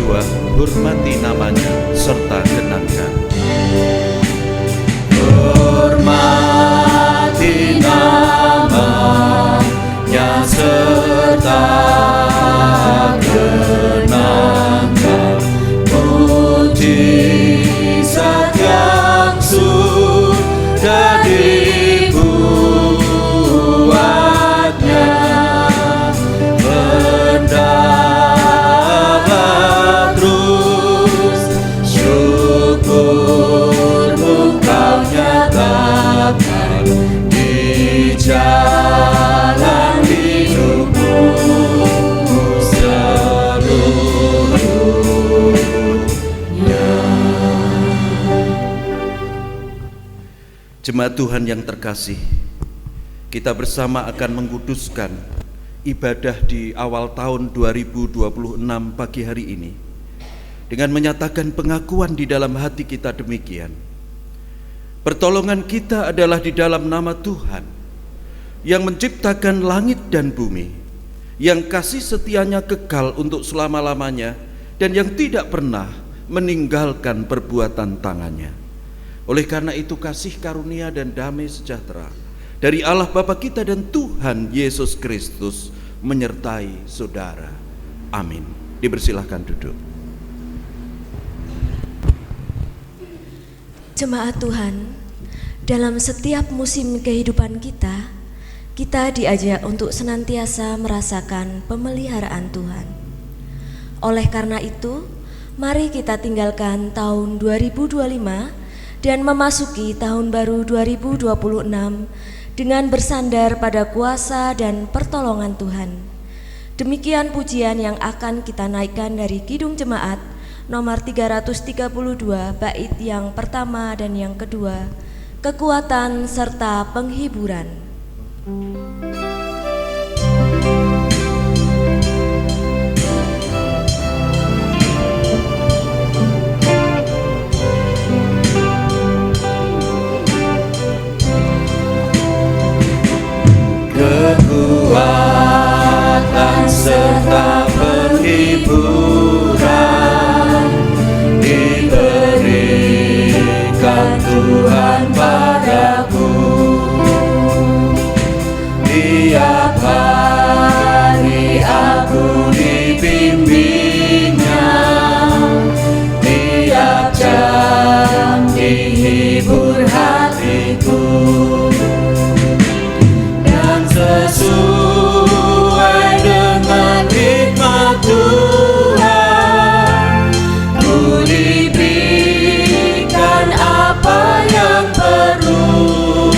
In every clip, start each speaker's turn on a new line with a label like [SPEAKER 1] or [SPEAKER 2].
[SPEAKER 1] kedua, hormati namanya serta kenangkan. Hormati namanya serta kenangkan, mujizat yang sudah dibuatnya. Hendaklah terus syukurmu kau nyatakan di jalan hidupmu seluruhnya. Jemaat Tuhan yang terkasih, kita bersama akan mengkuduskan ibadah di awal tahun 2026 pagi hari ini dengan menyatakan pengakuan di dalam hati kita demikian. Pertolongan kita adalah di dalam nama Tuhan yang menciptakan langit dan bumi, yang kasih setianya kekal untuk selama-lamanya dan yang tidak pernah meninggalkan perbuatan tangannya. Oleh karena itu kasih karunia dan damai sejahtera dari Allah Bapa kita dan Tuhan Yesus Kristus menyertai saudara. Amin. Dipersilahkan duduk.
[SPEAKER 2] Jemaat Tuhan, dalam setiap musim kehidupan kita diajak untuk senantiasa merasakan pemeliharaan Tuhan. Oleh karena itu, mari kita tinggalkan tahun 2025 dan memasuki tahun baru 2026 dengan bersandar pada kuasa dan pertolongan Tuhan. Demikian pujian yang akan kita naikkan dari Kidung Jemaat nomor 332 bait yang pertama dan yang kedua, kekuatan serta penghiburan.
[SPEAKER 1] Kekuatan serta penghiburan diberikan Tuhan padaku. Tiap hari aku dibimbingnya, tiap jam dihibur hatiku. Sesuai dengan hikmat Tuhan, ku diberikan apa yang perlu.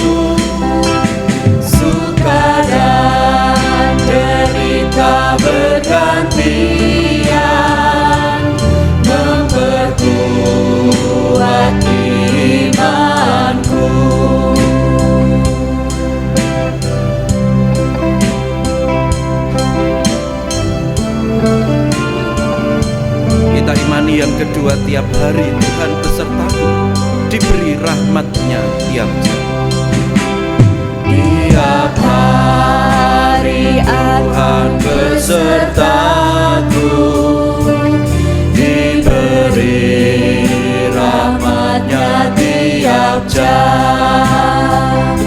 [SPEAKER 1] Suka dan derita bergantian, memperkuat imanku. Kita imani yang kedua, tiap hari Tuhan besertaku, diberi rahmat-Nya tiap jam. Tiap hari Tuhan besertaku, diberi rahmat-Nya tiap jam.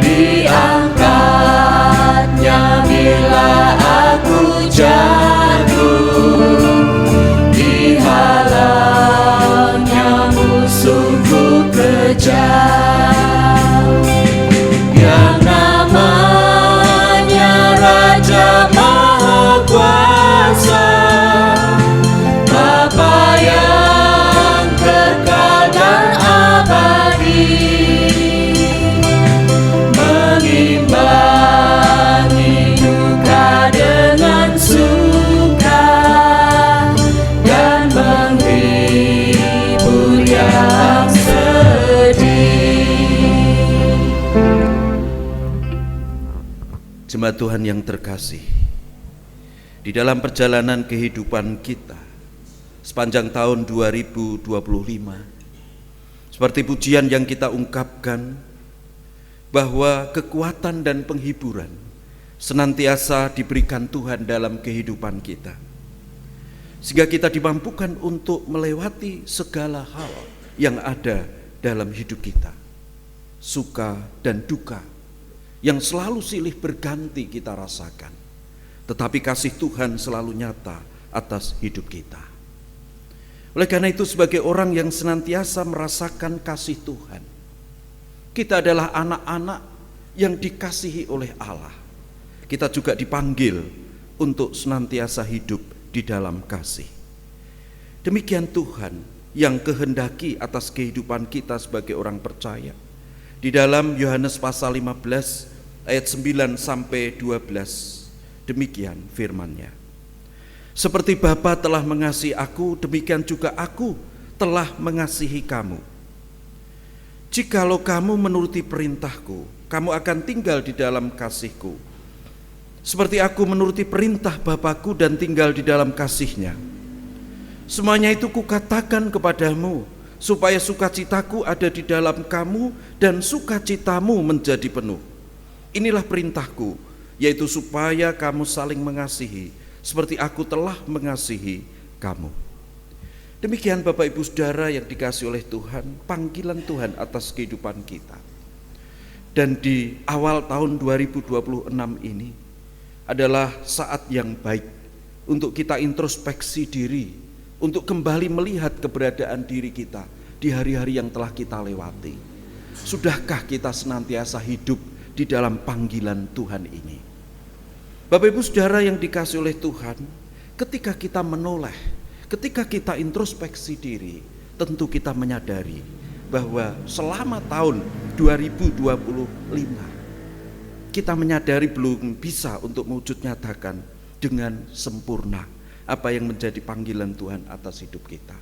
[SPEAKER 1] Diangkatnya bila aku jatuh, dihalangnya musuhku kejam. Yang namanya Raja Maha Kuasa, Bapa yang kekal dan abadi, mengimbangi duka dengan suka dan menghibur yang sedih. Jemaat Tuhan yang terkasih, di dalam perjalanan kehidupan kita sepanjang tahun 2025, seperti pujian yang kita ungkapkan, bahwa kekuatan dan penghiburan senantiasa diberikan Tuhan dalam kehidupan kita. sehingga kita dimampukan untuk melewati segala hal yang ada dalam hidup kita, suka dan duka yang selalu silih berganti kita rasakan, tetapi kasih Tuhan selalu nyata atas hidup kita. Oleh karena itu, sebagai orang yang senantiasa merasakan kasih Tuhan, kita adalah anak-anak yang dikasihi oleh Allah. Kita juga dipanggil untuk senantiasa hidup di dalam kasih. Demikian Tuhan yang kehendaki atas kehidupan kita sebagai orang percaya. Di dalam Yohanes pasal 15 ayat 9 sampai 12, demikian firman-Nya. Seperti Bapa telah mengasihi aku, demikian juga aku telah mengasihi kamu. Jikalau kamu menuruti perintahku, kamu akan tinggal di dalam kasihku, seperti aku menuruti perintah Bapakku dan tinggal di dalam kasihnya. Semuanya itu kukatakan kepadamu, supaya sukacitaku ada di dalam kamu dan sukacitamu menjadi penuh. Inilah perintahku, yaitu supaya kamu saling mengasihi, seperti aku telah mengasihi kamu. Demikian Bapak Ibu Saudara yang dikasihi oleh Tuhan, panggilan Tuhan atas kehidupan kita. Dan di awal tahun 2026 ini adalah saat yang baik untuk kita introspeksi diri, untuk kembali melihat keberadaan diri kita di hari-hari yang telah kita lewati. Sudahkah kita senantiasa hidup di dalam panggilan Tuhan ini? Bapak Ibu Saudara yang dikasihi oleh Tuhan, ketika kita menoleh, ketika kita introspeksi diri, tentu kita menyadari bahwa selama tahun 2025 kita menyadari belum bisa untuk mewujud nyatakan dengan sempurna apa yang menjadi panggilan Tuhan atas hidup kita.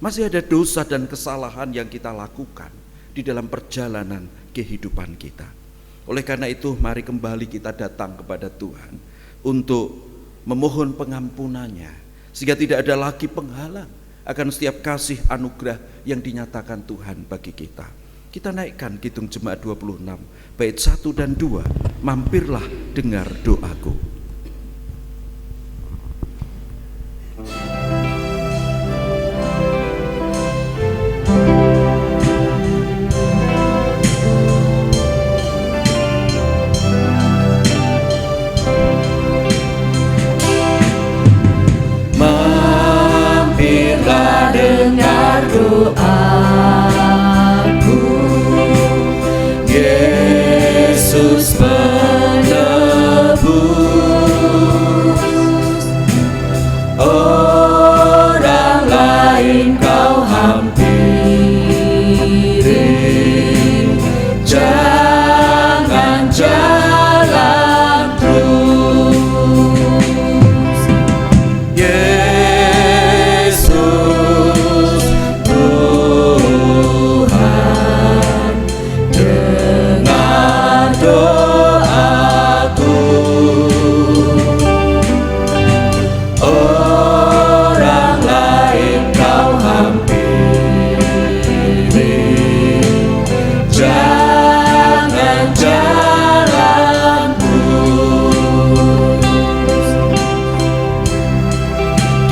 [SPEAKER 1] Masih ada dosa dan kesalahan yang kita lakukan di dalam perjalanan kehidupan kita. Oleh karena itu, mari kembali kita datang kepada Tuhan untuk memohon pengampunannya, sehingga tidak ada lagi penghalang akan setiap kasih anugerah yang dinyatakan Tuhan bagi kita. Kita naikkan Kidung Jemaat 26 bait 1 dan 2, mampirlah dengar doaku.
[SPEAKER 3] Dengar doaku, Yesus penebus. Orang lain kau hampiri, jangan jalan terus.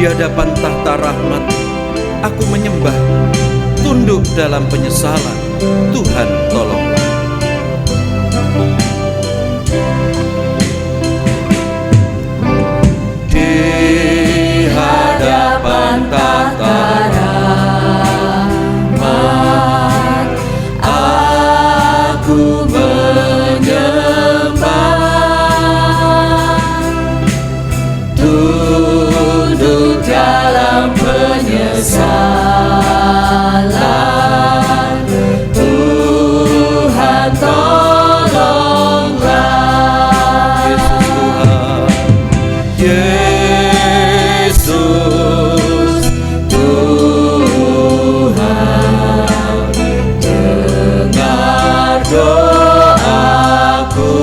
[SPEAKER 1] Di hadapan tahta rahmat, aku menyembah, tunduk dalam penyesalan. Tuhan tolonglah.
[SPEAKER 3] Di hadapan tahta rahmat, aku menyembah, tunduk dalam penyesalan. Tuhan tolonglah. Yesus Tuhan, dengar doaku.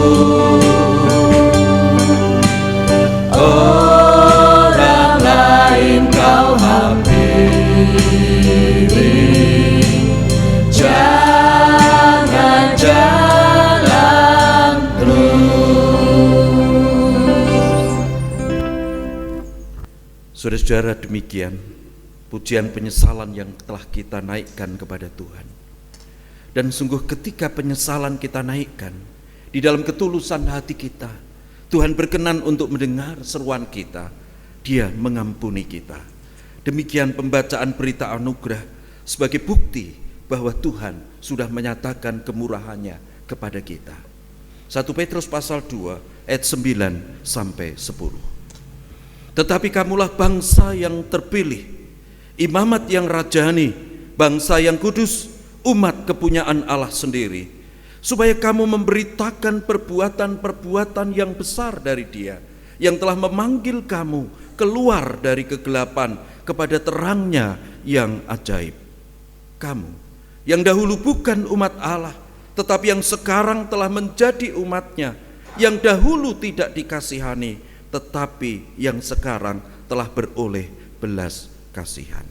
[SPEAKER 3] Orang lain kau hampiri, jangan jalan terus.
[SPEAKER 1] Saudara-saudara, demikian pujian penyesalan yang telah kita naikkan kepada Tuhan. Dan sungguh ketika penyesalan kita naikkan, di dalam ketulusan hati kita, Tuhan berkenan untuk mendengar seruan kita. Dia mengampuni kita. Demikian pembacaan berita anugerah sebagai bukti bahwa Tuhan sudah menyatakan kemurahannya kepada kita. 1 Petrus pasal 2 ayat 9 sampai 10. Tetapi kamulah bangsa yang terpilih, imamat yang rajani, bangsa yang kudus, umat kepunyaan Allah sendiri, supaya kamu memberitakan perbuatan-perbuatan yang besar dari Dia, yang telah memanggil kamu keluar dari kegelapan kepada terangnya yang ajaib. Kamu yang dahulu bukan umat Allah, tetapi yang sekarang telah menjadi umatnya, yang dahulu tidak dikasihani, tetapi yang sekarang telah beroleh belas kasihan.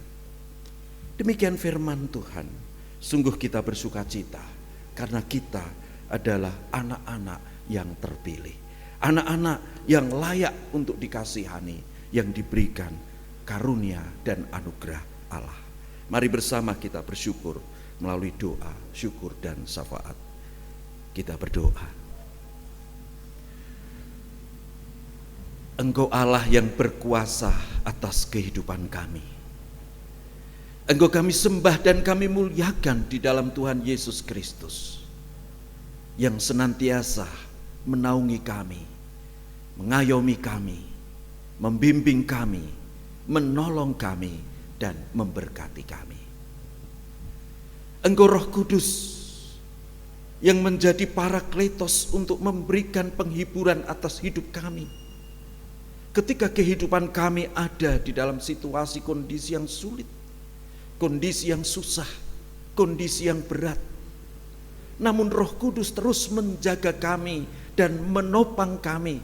[SPEAKER 1] Demikian firman Tuhan. Sungguh kita bersuka cita karena kita adalah anak-anak yang terpilih, anak-anak yang layak untuk dikasihani, yang diberikan karunia dan anugerah Allah. Mari bersama kita bersyukur melalui doa, syukur dan syafaat. Kita berdoa. Engkau Allah yang berkuasa atas kehidupan kami. Engkau kami sembah dan kami muliakan di dalam Tuhan Yesus Kristus, yang senantiasa menaungi kami, mengayomi kami, membimbing kami, menolong kami, dan memberkati kami. Engkau Roh Kudus yang menjadi parakletos untuk memberikan penghiburan atas hidup kami. Ketika kehidupan kami ada di dalam situasi kondisi yang sulit, kondisi yang susah, kondisi yang berat, namun Roh Kudus terus menjaga kami dan menopang kami,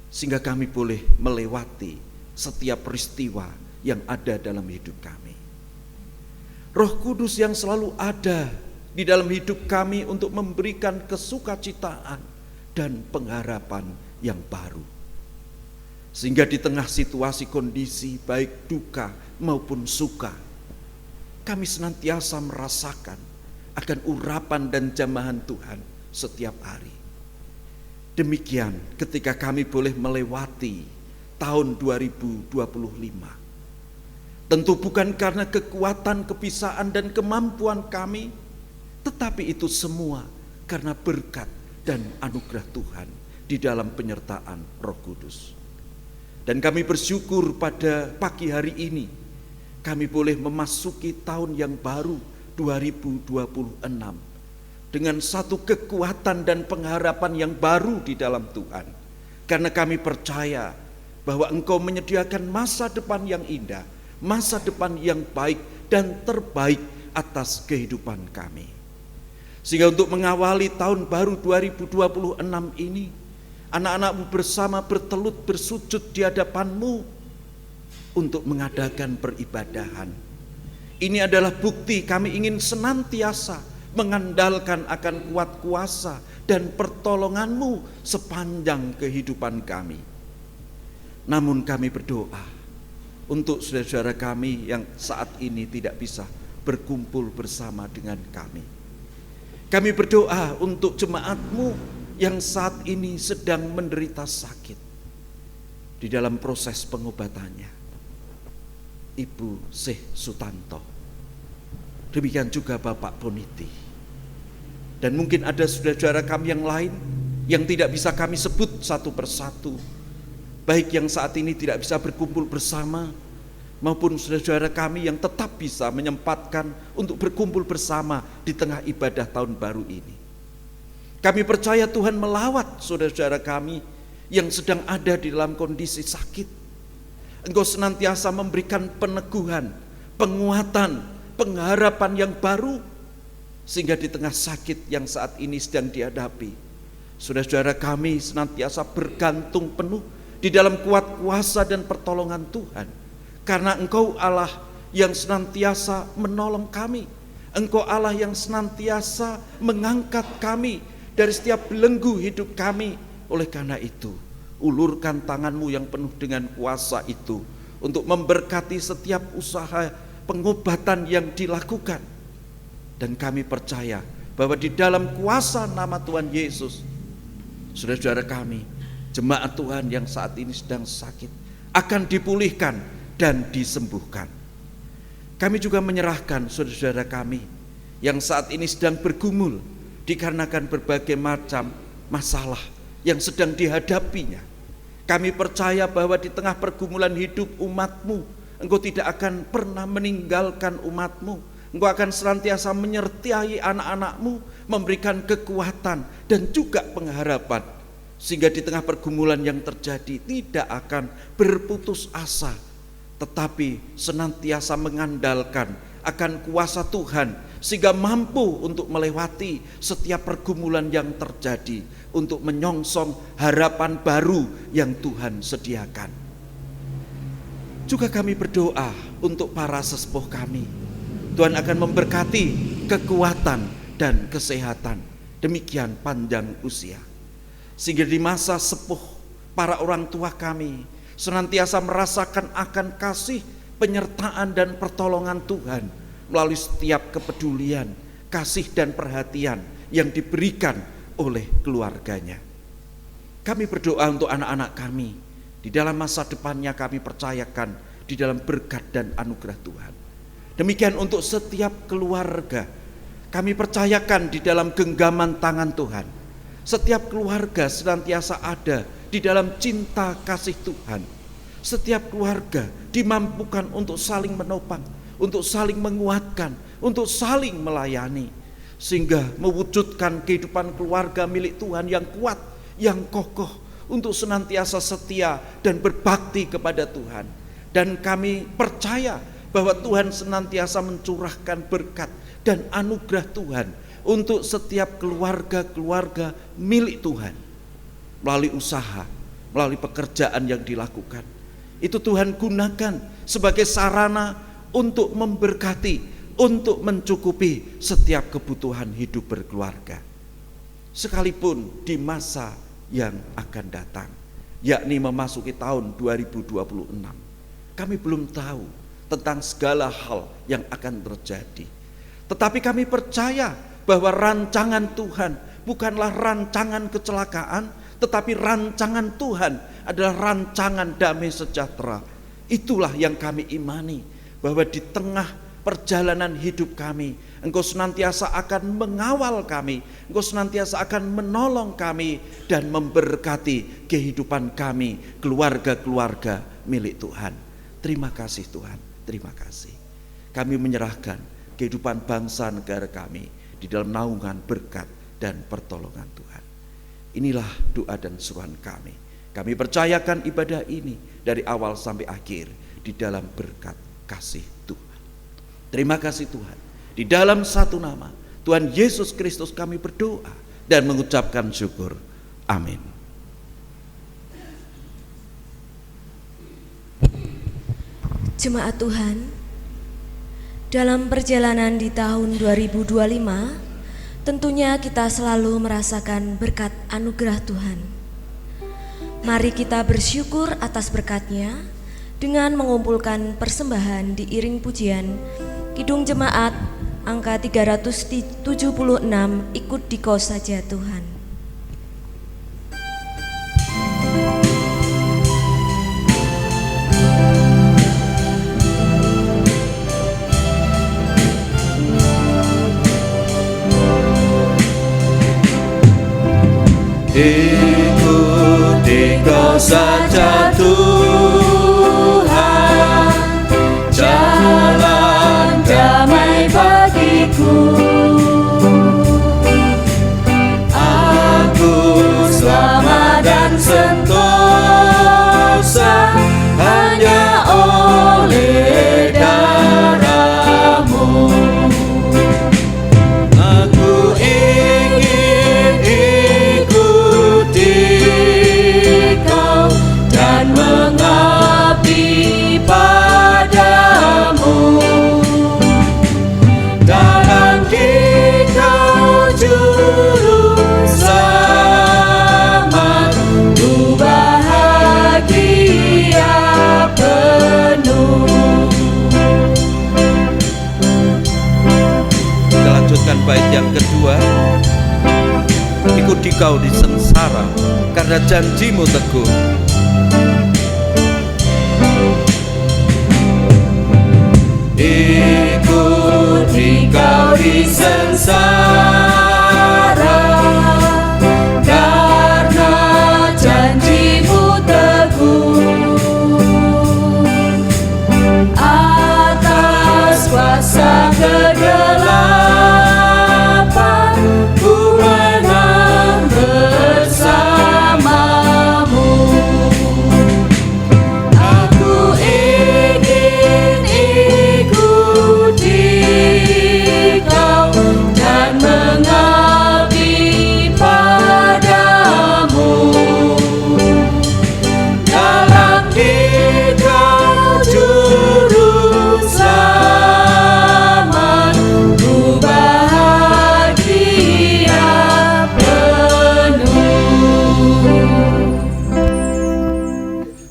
[SPEAKER 1] sehingga kami boleh melewati setiap peristiwa yang ada dalam hidup kami. Roh Kudus yang selalu ada di dalam hidup kami untuk memberikan kesukacitaan dan pengharapan yang baru. Sehingga di tengah situasi kondisi baik duka maupun suka, kami senantiasa merasakan akan urapan dan jamahan Tuhan setiap hari. Demikian ketika kami boleh melewati tahun 2025. Tentu bukan karena kekuatan, kebiasaan dan kemampuan kami, tetapi itu semua karena berkat dan anugerah Tuhan di dalam penyertaan Roh Kudus. Dan kami bersyukur pada pagi hari ini kami boleh memasuki tahun yang baru 2026 dengan satu kekuatan dan pengharapan yang baru di dalam Tuhan. Karena kami percaya bahwa Engkau menyediakan masa depan yang indah, masa depan yang baik dan terbaik atas kehidupan kami. Sehingga untuk mengawali tahun baru 2026 ini, anak-anakmu bersama bertelut bersujud di hadapan-Mu untuk mengadakan peribadahan. Ini adalah bukti kami ingin senantiasa mengandalkan akan kuat kuasa dan pertolongan-Mu sepanjang kehidupan kami. Namun kami berdoa untuk saudara-saudara kami yang saat ini tidak bisa berkumpul bersama dengan kami. Kami berdoa untuk jemaat-Mu yang saat ini sedang menderita sakit di dalam proses pengobatannya, Ibu Syekh Sutanto, demikian juga Bapak Boniti, dan mungkin ada saudara-saudara kami yang lain yang tidak bisa kami sebut satu persatu, baik yang saat ini tidak bisa berkumpul bersama maupun saudara-saudara kami yang tetap bisa menyempatkan untuk berkumpul bersama di tengah ibadah tahun baru ini. Kami percaya Tuhan melawat saudara-saudara kami yang sedang ada di dalam kondisi sakit. Engkau senantiasa memberikan peneguhan, penguatan, pengharapan yang baru, sehingga di tengah sakit yang saat ini sedang dihadapi, saudara-saudara kami senantiasa bergantung penuh di dalam kuat kuasa dan pertolongan Tuhan. Karena Engkau Allah yang senantiasa menolong kami, Engkau Allah yang senantiasa mengangkat kami dari setiap belenggu hidup kami. Oleh karena itu, ulurkan tangan-Mu yang penuh dengan kuasa itu untuk memberkati setiap usaha pengobatan yang dilakukan. Dan kami percaya bahwa di dalam kuasa nama Tuhan Yesus, saudara-saudara kami, jemaat Tuhan yang saat ini sedang sakit akan dipulihkan dan disembuhkan. Kami juga menyerahkan saudara-saudara kami yang saat ini sedang bergumul dikarenakan berbagai macam masalah yang sedang dihadapinya. Kami percaya bahwa di tengah pergumulan hidup umat-Mu, Engkau tidak akan pernah meninggalkan umat-Mu. Engkau akan senantiasa menyertai anak-anak-Mu, memberikan kekuatan dan juga pengharapan, sehingga di tengah pergumulan yang terjadi tidak akan berputus asa, tetapi senantiasa mengandalkan akan kuasa Tuhan, sehingga mampu untuk melewati setiap pergumulan yang terjadi, untuk menyongsong harapan baru yang Tuhan sediakan. Juga kami berdoa untuk para sesepuh kami. Tuhan akan memberkati kekuatan dan kesehatan, demikian panjang usia, sehingga di masa sepuh para orang tua kami senantiasa merasakan akan kasih, penyertaan dan pertolongan Tuhan melalui setiap kepedulian, kasih dan perhatian yang diberikan oleh keluarganya. Kami berdoa untuk anak-anak kami, di dalam masa depannya kami percayakan di dalam berkat dan anugerah Tuhan. Demikian untuk setiap keluarga, kami percayakan di dalam genggaman tangan Tuhan. Setiap keluarga senantiasa ada di dalam cinta kasih Tuhan. Setiap keluarga dimampukan untuk saling menopang, untuk saling menguatkan, untuk saling melayani, sehingga mewujudkan kehidupan keluarga milik Tuhan yang kuat, yang kokoh, untuk senantiasa setia dan berbakti kepada Tuhan. Dan kami percaya bahwa Tuhan senantiasa mencurahkan berkat dan anugerah Tuhan untuk setiap keluarga-keluarga milik Tuhan, melalui usaha, melalui pekerjaan yang dilakukan. Itu Tuhan gunakan sebagai sarana untuk memberkati, untuk mencukupi setiap kebutuhan hidup berkeluarga. Sekalipun di masa yang akan datang, yakni memasuki tahun 2026, kami belum tahu tentang segala hal yang akan terjadi. Tetapi kami percaya bahwa rancangan Tuhan bukanlah rancangan kecelakaan, tetapi rancangan Tuhan adalah rancangan damai sejahtera. Itulah yang kami imani, bahwa di tengah perjalanan hidup kami, Engkau senantiasa akan mengawal kami, Engkau senantiasa akan menolong kami dan memberkati kehidupan kami, keluarga-keluarga milik Tuhan. Terima kasih Tuhan, terima kasih. Kami menyerahkan kehidupan bangsa negara kami di dalam naungan berkat dan pertolongan Tuhan. Inilah doa dan seruan kami. Kami percayakan ibadah ini dari awal sampai akhir di dalam berkat kasih Tuhan. Terima kasih Tuhan. Di dalam satu nama Tuhan Yesus Kristus kami berdoa dan mengucapkan syukur. Amin.
[SPEAKER 2] Jemaat Tuhan, dalam perjalanan di tahun 2025, tentunya kita selalu merasakan berkat anugerah Tuhan. Mari kita bersyukur atas berkat-Nya dengan mengumpulkan persembahan diiring pujian Kidung Jemaat angka 376, ikut di Kau saja Tuhan.
[SPEAKER 3] Ikuti Kau saja Tuhan, jalan damai bagiku. Aku selamat dan sentosa hanya oleh darah-Mu. Aku ingin ikuti Kau
[SPEAKER 1] kedua, ikut Dikau di sengsara karena janjimu teguh.
[SPEAKER 3] Ikut Dikau di sengsara karena janjimu teguh. Atas kuasa kegelapan ku menang bersamamu. Aku ingin ikut Dikau dan mengabdi padamu. Dalam Dikau juru selamat, ku bahagia penuh.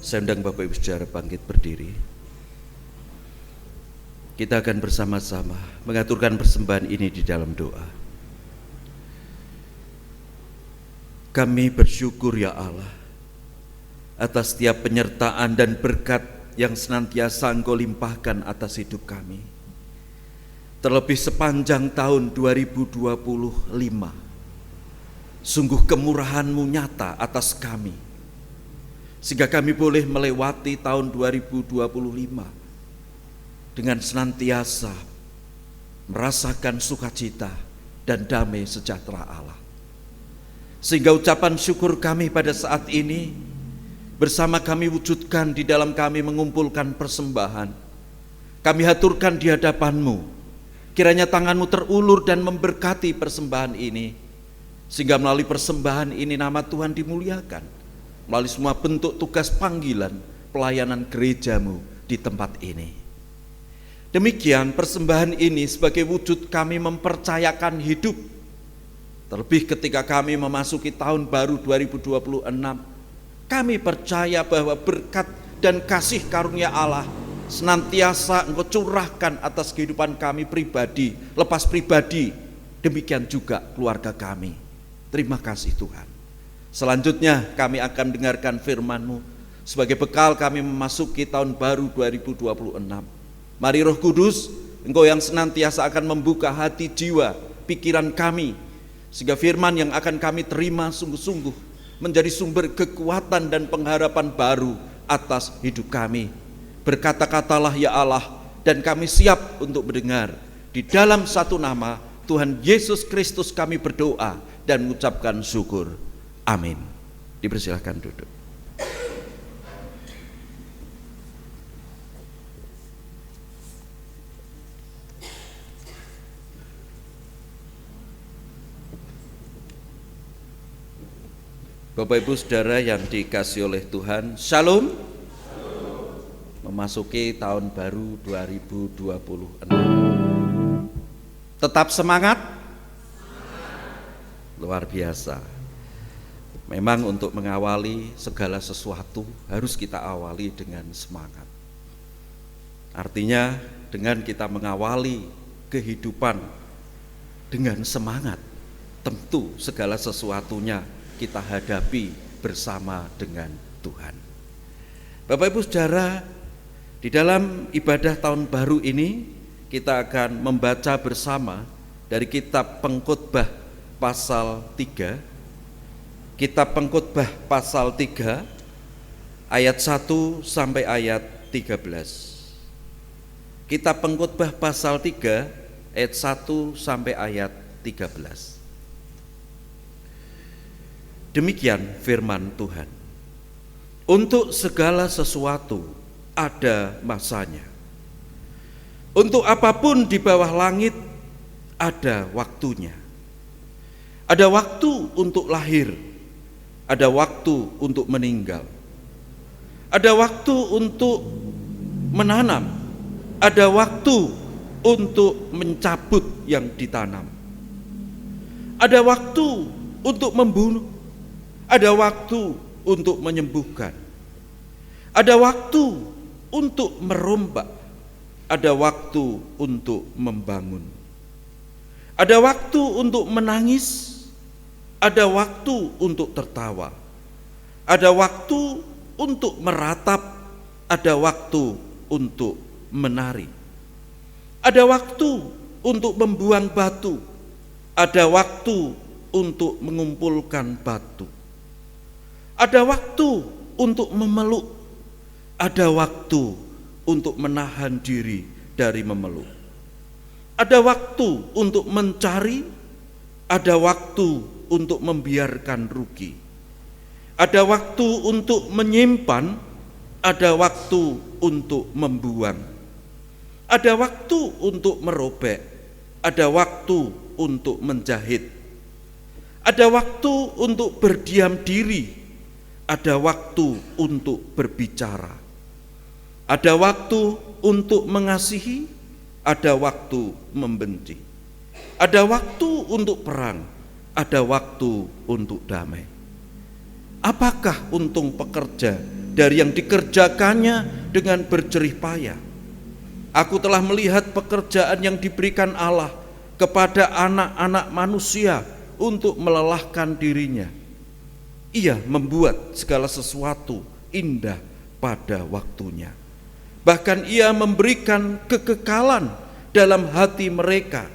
[SPEAKER 1] Saya undang Bapak Ibu Saudara bangkit berdiri. Kita akan bersama-sama mengaturkan persembahan ini di dalam doa. Kami bersyukur ya Allah atas setiap penyertaan dan berkat yang senantiasa Engkau limpahkan atas hidup kami. Terlebih sepanjang tahun 2025, sungguh kemurahan-Mu nyata atas kami, sehingga kami boleh melewati tahun 2025 dengan senantiasa merasakan sukacita dan damai sejahtera Allah. Sehingga ucapan syukur kami pada saat ini bersama kami wujudkan di dalam kami mengumpulkan persembahan. Kami haturkan di hadapan-Mu, kiranya tangan-Mu terulur dan memberkati persembahan ini, sehingga melalui persembahan ini nama Tuhan dimuliakan, melalui semua bentuk tugas panggilan pelayanan gereja-Mu di tempat ini. Demikian persembahan ini sebagai wujud kami mempercayakan hidup, terlebih ketika kami memasuki tahun baru 2026, kami percaya bahwa berkat dan kasih karunia Allah senantiasa Engkau curahkan atas kehidupan kami pribadi, lepas pribadi, demikian juga keluarga kami. Terima kasih Tuhan. Selanjutnya kami akan dengarkan firman-Mu sebagai bekal kami memasuki tahun baru 2026. Mari Roh Kudus, Engkau yang senantiasa akan membuka hati, jiwa, pikiran kami, sehingga firman yang akan kami terima sungguh-sungguh menjadi sumber kekuatan dan pengharapan baru atas hidup kami. Berkata-katalah ya Allah, dan kami siap untuk mendengar. Di dalam satu nama Tuhan Yesus Kristus kami berdoa dan mengucapkan syukur. Amin. Dipersilahkan duduk. Bapak Ibu Saudara yang dikasihi oleh Tuhan, Shalom. Memasuki tahun baru 2026. Tetap semangat? Luar biasa. Memang untuk mengawali segala sesuatu harus kita awali dengan semangat. Artinya dengan kita mengawali kehidupan dengan semangat, tentu segala sesuatunya kita hadapi bersama dengan Tuhan. Bapak Ibu Saudara, di dalam ibadah tahun baru ini kita akan membaca bersama dari kitab Pengkhotbah pasal 3. Kitab Pengkhotbah pasal 3 ayat 1 sampai ayat 13. Kitab Pengkhotbah pasal 3 ayat 1 sampai ayat 13. Demikian firman Tuhan. Untuk segala sesuatu ada masanya. Untuk apapun di bawah langit ada waktunya. Ada waktu untuk lahir, ada waktu untuk meninggal. Ada waktu untuk menanam, ada waktu untuk mencabut yang ditanam. Ada waktu untuk membunuh, ada waktu untuk menyembuhkan, ada waktu untuk merombak, ada waktu untuk membangun, Ada waktu untuk menangis, ada waktu untuk tertawa, ada waktu untuk meratap, ada waktu untuk menari, ada waktu untuk membuang batu, ada waktu untuk mengumpulkan batu, ada waktu untuk memeluk, ada waktu untuk menahan diri dari memeluk. Ada waktu untuk mencari, ada waktu untuk membiarkan rugi. Ada waktu untuk menyimpan, ada waktu untuk membuang. Ada waktu untuk merobek, ada waktu untuk menjahit. Ada waktu untuk berdiam diri, ada waktu untuk berbicara. Ada waktu untuk mengasihi, ada waktu membenci. Ada waktu untuk perang, ada waktu untuk damai. Apakah untung pekerja dari yang dikerjakannya dengan berjerih payah? Aku telah melihat pekerjaan yang diberikan Allah kepada anak-anak manusia untuk melelahkan dirinya. Ia membuat segala sesuatu indah pada waktunya. Bahkan ia memberikan kekekalan dalam hati mereka.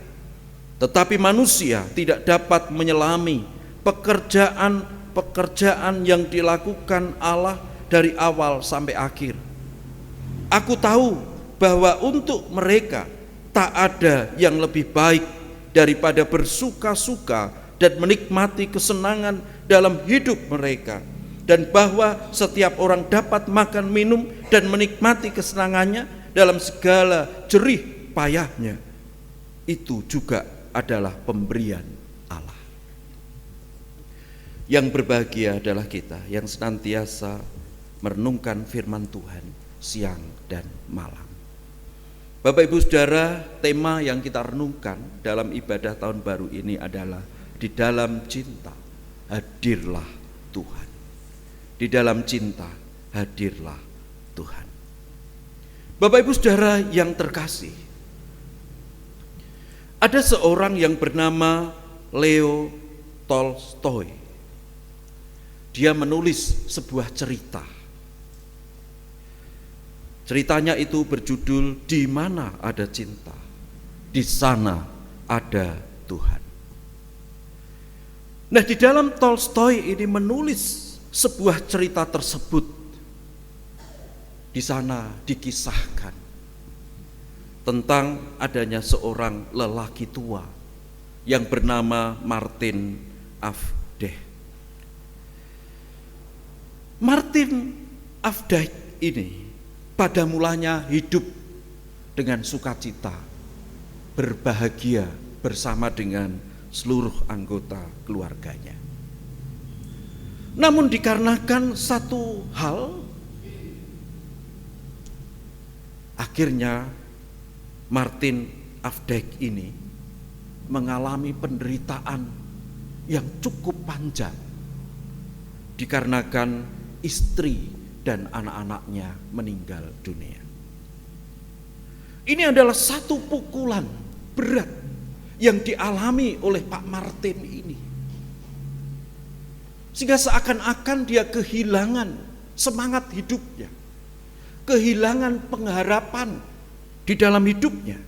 [SPEAKER 1] Tetapi manusia tidak dapat menyelami pekerjaan yang dilakukan Allah dari awal sampai akhir. Aku tahu bahwa untuk mereka tak ada yang lebih baik daripada bersuka-suka dan menikmati kesenangan dalam hidup mereka, dan bahwa setiap orang dapat makan, minum, dan menikmati kesenangannya dalam segala jerih payahnya. Itu juga adalah pemberian Allah. Yang berbahagia adalah kita yang senantiasa merenungkan firman Tuhan siang dan malam. Bapak Ibu Saudara, tema yang kita renungkan dalam ibadah tahun baru ini adalah di dalam cinta hadirlah Tuhan. Di dalam cinta hadirlah Tuhan. Bapak Ibu Saudara yang terkasih, ada seorang yang bernama Leo Tolstoy. Dia menulis sebuah cerita. Ceritanya itu berjudul Di Mana Ada Cinta, Di Sana Ada Tuhan. Nah, di dalam Tolstoy ini menulis sebuah cerita tersebut. Di sana dikisahkan tentang adanya seorang lelaki tua yang bernama Martin Afdijk. Martin Afdijk ini pada mulanya hidup dengan sukacita, berbahagia bersama dengan seluruh anggota keluarganya. Namun dikarenakan satu hal, akhirnya Martin Afdijk ini mengalami penderitaan yang cukup panjang dikarenakan istri dan anak-anaknya meninggal dunia. Ini adalah satu pukulan berat yang dialami oleh Pak Martin ini. Sehingga seakan-akan dia kehilangan semangat hidupnya, kehilangan pengharapan di dalam hidupnya.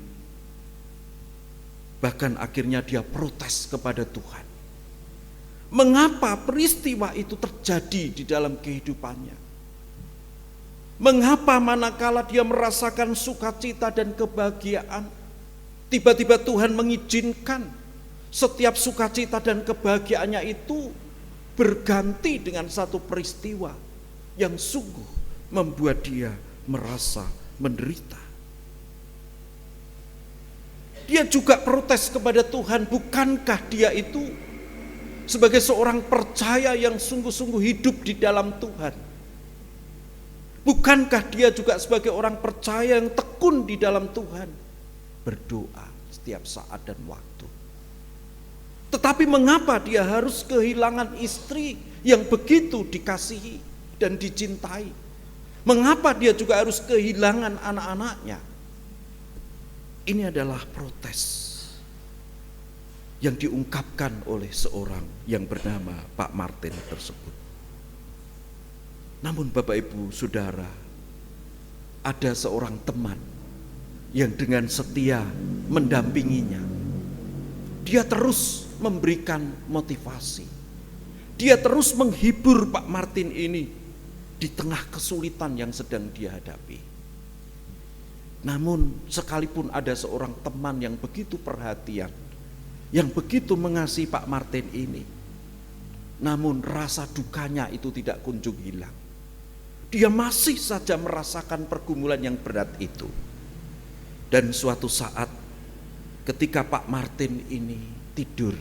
[SPEAKER 1] Bahkan akhirnya dia protes kepada Tuhan. Mengapa peristiwa itu terjadi di dalam kehidupannya? Mengapa manakala dia merasakan sukacita dan kebahagiaan, tiba-tiba Tuhan mengizinkan setiap sukacita dan kebahagiaannya itu berganti dengan satu peristiwa yang sungguh membuat dia merasa menderita. Dia juga protes kepada Tuhan, bukankah dia itu sebagai seorang percaya yang sungguh-sungguh hidup di dalam Tuhan? Bukankah dia juga sebagai orang percaya yang tekun di dalam Tuhan, berdoa setiap saat dan waktu? Tetapi mengapa dia harus kehilangan istri yang begitu dikasihi dan dicintai? Mengapa dia juga harus kehilangan anak-anaknya? Ini adalah protes. yang diungkapkan oleh seorang yang bernama Pak Martin tersebut. Namun Bapak Ibu Saudara, ada seorang teman yang dengan setia mendampinginya. Dia terus memberikan motivasi. Dia terus menghibur Pak Martin ini di tengah kesulitan yang sedang dia hadapi. Namun sekalipun ada seorang teman yang begitu perhatian, yang begitu mengasihi Pak Martin ini, namun rasa dukanya itu tidak kunjung hilang. Dia masih saja merasakan pergumulan yang berat itu. Dan suatu saat ketika Pak Martin ini tidur,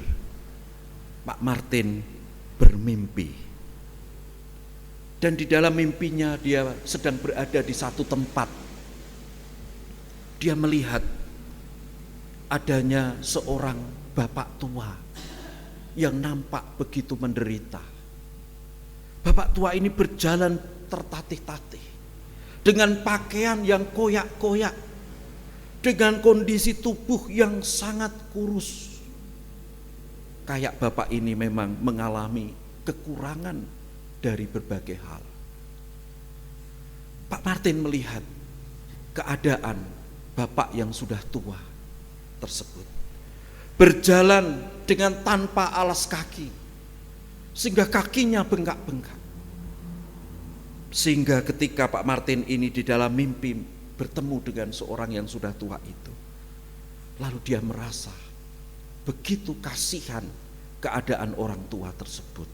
[SPEAKER 1] Pak Martin bermimpi. Dan di dalam mimpinya dia sedang berada di satu tempat. Dia melihat adanya seorang bapak tua yang nampak begitu menderita. Bapak tua ini berjalan tertatih-tatih dengan pakaian yang koyak-koyak, dengan kondisi tubuh yang sangat kurus. Kayak bapak ini memang mengalami kekurangan dari berbagai hal. Pak Martin melihat keadaan bapak yang sudah tua tersebut berjalan dengan tanpa alas kaki, sehingga kakinya bengkak-bengkak. Sehingga ketika Pak Martin ini di dalam mimpi bertemu dengan seorang yang sudah tua itu, lalu dia merasa begitu kasihan keadaan orang tua tersebut.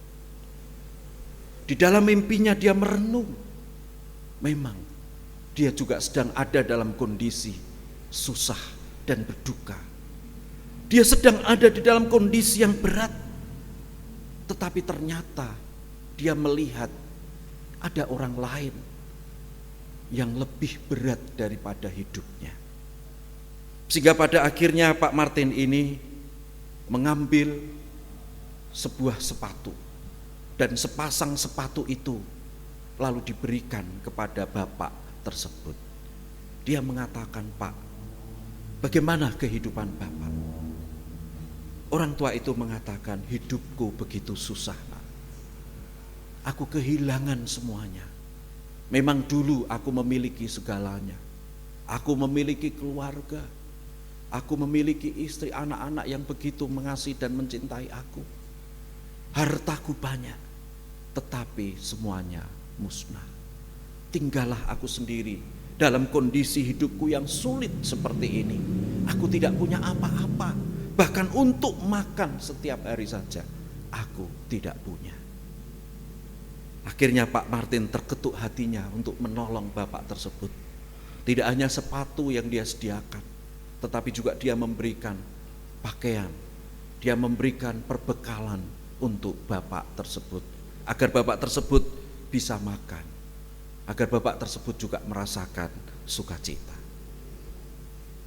[SPEAKER 1] Di dalam mimpinya dia merenung, memang dia juga sedang ada dalam kondisi susah dan berduka. Dia sedang ada di dalam kondisi yang berat. Tetapi ternyata dia melihat ada orang lain yang lebih berat daripada hidupnya. Sehingga pada akhirnya Pak Martin ini mengambil sebuah sepatu, dan sepasang sepatu itu lalu diberikan kepada bapak tersebut. Dia mengatakan, "Pak, bagaimana kehidupan Bapak?" Orang tua itu mengatakan, "Hidupku begitu susah, Nak. Aku kehilangan semuanya. Memang dulu aku memiliki segalanya. Aku memiliki keluarga. Aku memiliki istri, anak-anak yang begitu mengasihi dan mencintai aku. Hartaku banyak, tetapi semuanya musnah. Tinggallah aku sendiri dalam kondisi hidupku yang sulit seperti ini. Aku tidak punya apa-apa, bahkan untuk makan setiap hari saja aku tidak punya." Akhirnya Pak Martin terketuk hatinya untuk menolong bapak tersebut. Tidak hanya sepatu yang dia sediakan, tetapi juga dia memberikan pakaian, dia memberikan perbekalan untuk bapak tersebut, agar bapak tersebut bisa makan, agar bapak tersebut juga merasakan sukacita.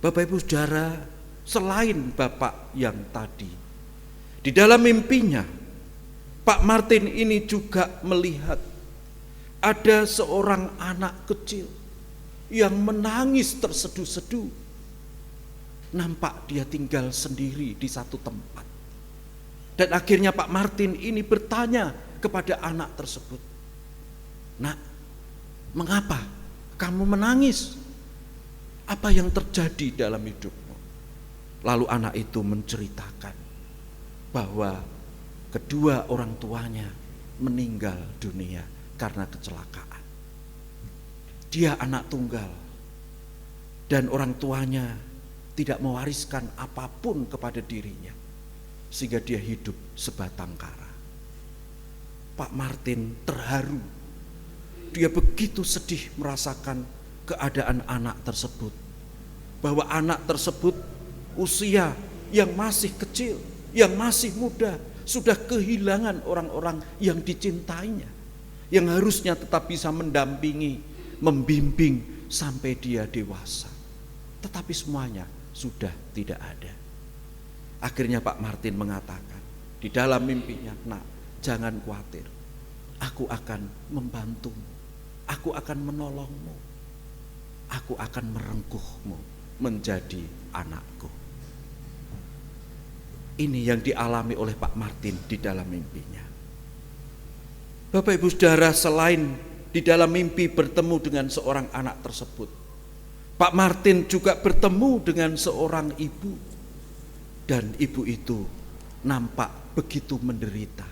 [SPEAKER 1] Bapak Ibu Saudara, selain bapak yang tadi, di dalam mimpinya Pak Martin ini juga melihat ada seorang anak kecil yang menangis terseduh-seduh. Nampak dia tinggal sendiri di satu tempat. Dan akhirnya Pak Martin ini bertanya kepada anak tersebut, "Nak, mengapa kamu menangis? Apa yang terjadi dalam hidupmu?" Lalu anak itu menceritakan bahwa kedua orang tuanya meninggal dunia karena kecelakaan. Dia anak tunggal dan orang tuanya tidak mewariskan apapun kepada dirinya, sehingga dia hidup sebatang kara. Pak Martin terharu. Dia begitu sedih merasakan keadaan anak tersebut, bahwa anak tersebut usia yang masih kecil, yang masih muda, sudah kehilangan orang-orang yang dicintainya, yang harusnya tetap bisa mendampingi, membimbing sampai dia dewasa. Tetapi semuanya sudah tidak ada. Akhirnya Pak Martin mengatakan di dalam mimpinya, "Nak, jangan khawatir. Aku akan membantumu. Aku akan menolongmu. Aku akan merengkuhmu menjadi anakku." Ini yang dialami oleh Pak Martin di dalam mimpinya. Bapak Ibu Saudara, selain di dalam mimpi bertemu dengan seorang anak tersebut, Pak Martin juga bertemu dengan seorang ibu. Dan ibu itu nampak begitu menderita.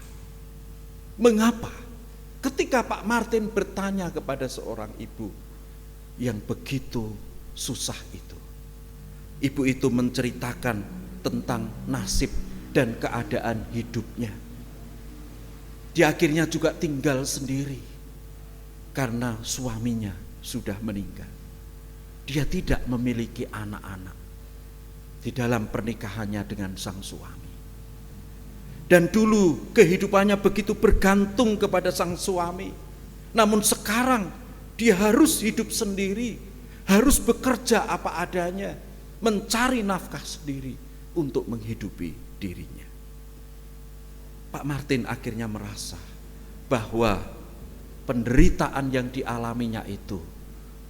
[SPEAKER 1] Mengapa? Ketika Pak Martin bertanya kepada seorang ibu yang begitu susah itu, ibu itu menceritakan tentang nasib dan keadaan hidupnya. Dia akhirnya juga tinggal sendiri karena suaminya sudah meninggal. Dia tidak memiliki anak-anak di dalam pernikahannya dengan sang suami. Dan dulu kehidupannya begitu bergantung kepada sang suami. Namun sekarang dia harus hidup sendiri, harus bekerja apa adanya, mencari nafkah sendiri untuk menghidupi dirinya. Pak Martin akhirnya merasa bahwa penderitaan yang dialaminya itu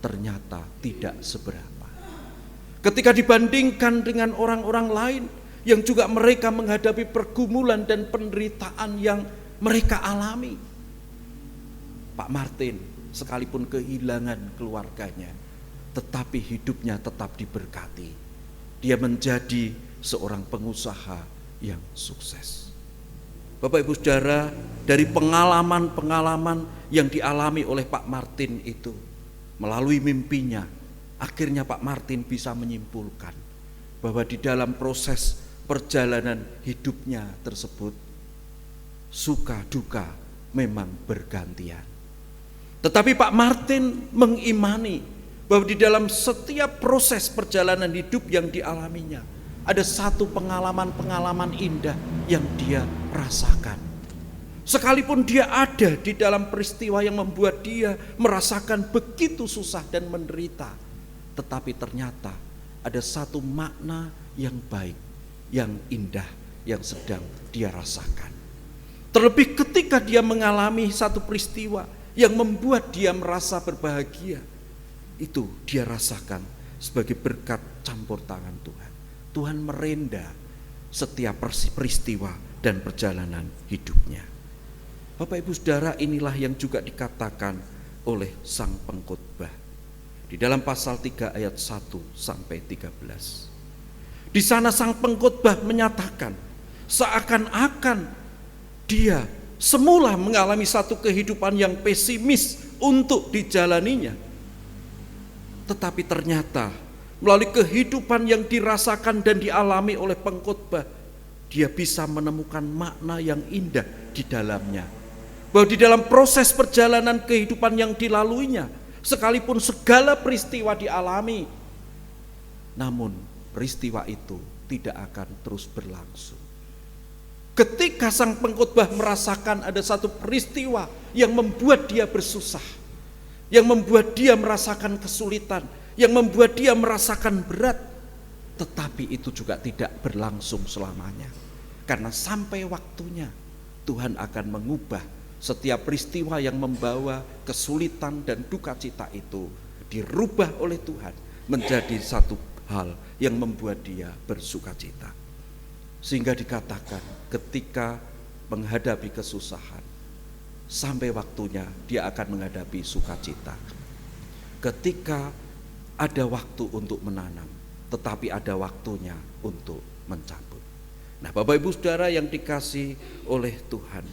[SPEAKER 1] ternyata tidak seberapa. Ketika dibandingkan dengan orang-orang lain yang juga mereka menghadapi pergumulan dan penderitaan yang mereka alami, Pak Martin sekalipun kehilangan keluarganya, tetapi hidupnya tetap diberkati. Dia menjadi seorang pengusaha yang sukses. Bapak Ibu Saudara, dari pengalaman-pengalaman yang dialami oleh Pak Martin itu, melalui mimpinya, akhirnya Pak Martin bisa menyimpulkan bahwa di dalam proses perjalanan hidupnya tersebut, suka duka memang bergantian. Tetapi Pak Martin mengimani bahwa di dalam setiap proses perjalanan hidup yang dialaminya, ada satu pengalaman-pengalaman indah yang dia rasakan. Sekalipun dia ada di dalam peristiwa yang membuat dia merasakan begitu susah dan menderita, tetapi ternyata ada satu makna yang baik, yang indah, yang sedang dia rasakan. Terlebih ketika dia mengalami satu peristiwa yang membuat dia merasa berbahagia, itu dia rasakan sebagai berkat campur tangan Tuhan. Tuhan merenda setiap peristiwa dan perjalanan hidupnya. Bapak Ibu Saudara, inilah yang juga dikatakan oleh sang pengkhotbah di dalam pasal 3 ayat 1 sampai 13. Di sana sang pengkhotbah menyatakan seakan-akan dia semula mengalami satu kehidupan yang pesimis untuk dijalaninya. Tetapi ternyata melalui kehidupan yang dirasakan dan dialami oleh pengkhotbah, dia bisa menemukan makna yang indah di dalamnya. Bahwa di dalam proses perjalanan kehidupan yang dilaluinya, sekalipun segala peristiwa dialami, namun peristiwa itu tidak akan terus berlangsung. Ketika sang pengkhotbah merasakan ada satu peristiwa yang membuat dia bersusah, yang membuat dia merasakan kesulitan, yang membuat dia merasakan berat, tetapi itu juga tidak berlangsung selamanya. Karena sampai waktunya Tuhan akan mengubah setiap peristiwa yang membawa kesulitan dan duka cita itu, dirubah oleh Tuhan menjadi satu hal yang membuat dia bersuka cita. Sehingga dikatakan ketika menghadapi kesusahan, sampai waktunya dia akan menghadapi sukacita. Ketika ada waktu untuk menanam, tetapi ada waktunya untuk mencabut. Nah, Bapak Ibu Saudara yang dikasihi oleh Tuhan,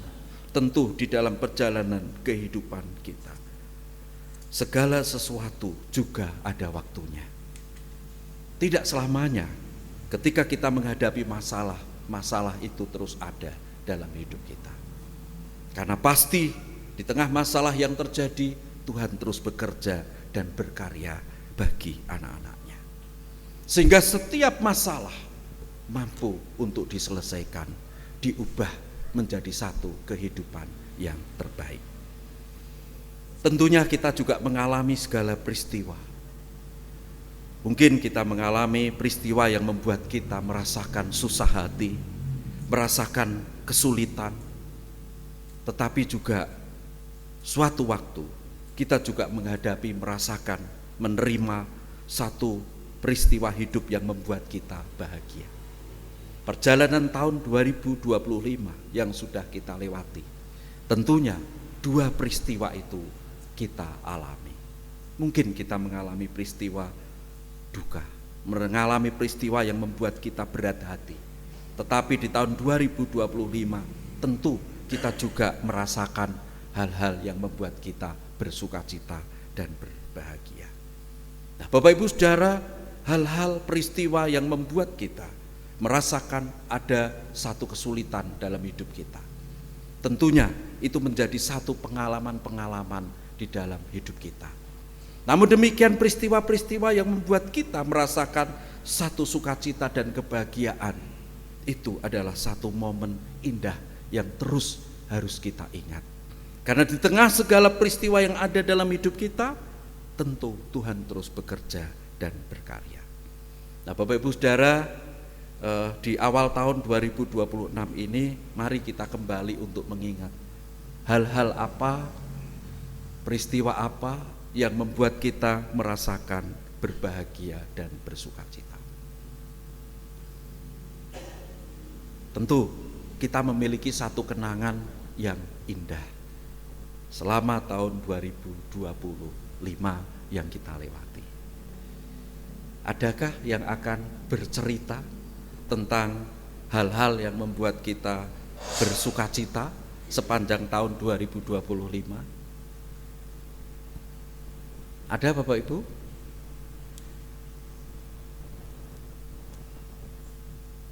[SPEAKER 1] tentu di dalam perjalanan kehidupan kita, segala sesuatu juga ada waktunya. Tidak selamanya ketika kita menghadapi masalah, masalah itu terus ada dalam hidup kita. Karena pasti di tengah masalah yang terjadi, Tuhan terus bekerja dan berkarya bagi anak-anaknya. Sehingga setiap masalah mampu untuk diselesaikan, diubah menjadi satu kehidupan yang terbaik. Tentunya kita juga mengalami segala peristiwa. Mungkin kita mengalami peristiwa yang membuat kita merasakan susah hati, merasakan kesulitan. Tetapi juga suatu waktu kita juga merasakan, menerima satu peristiwa hidup yang membuat kita bahagia. perjalanan tahun 2025 yang sudah kita lewati, tentunya dua peristiwa itu kita alami. Mungkin kita mengalami peristiwa duka, mengalami peristiwa yang membuat kita berat hati. Tetapi di tahun 2025 tentu kita juga merasakan hal-hal yang membuat kita bersukacita dan berbahagia. Nah, Bapak Ibu Saudara, hal-hal peristiwa yang membuat kita merasakan ada satu kesulitan dalam hidup kita, tentunya itu menjadi satu pengalaman-pengalaman di dalam hidup kita. Namun demikian, peristiwa-peristiwa yang membuat kita merasakan satu sukacita dan kebahagiaan, itu adalah satu momen indah yang terus harus kita ingat. Karena di tengah segala peristiwa yang ada dalam hidup kita, tentu Tuhan terus bekerja dan berkarya. Nah, Bapak Ibu Saudara, di awal tahun 2026 ini, mari kita kembali untuk mengingat hal-hal apa, peristiwa apa yang membuat kita merasakan berbahagia dan bersukacita. Tentu kita memiliki satu kenangan yang indah selama tahun 2025 yang kita lewati. Adakah yang akan bercerita tentang hal-hal yang membuat kita bersukacita sepanjang tahun 2025? Ada Bapak Ibu?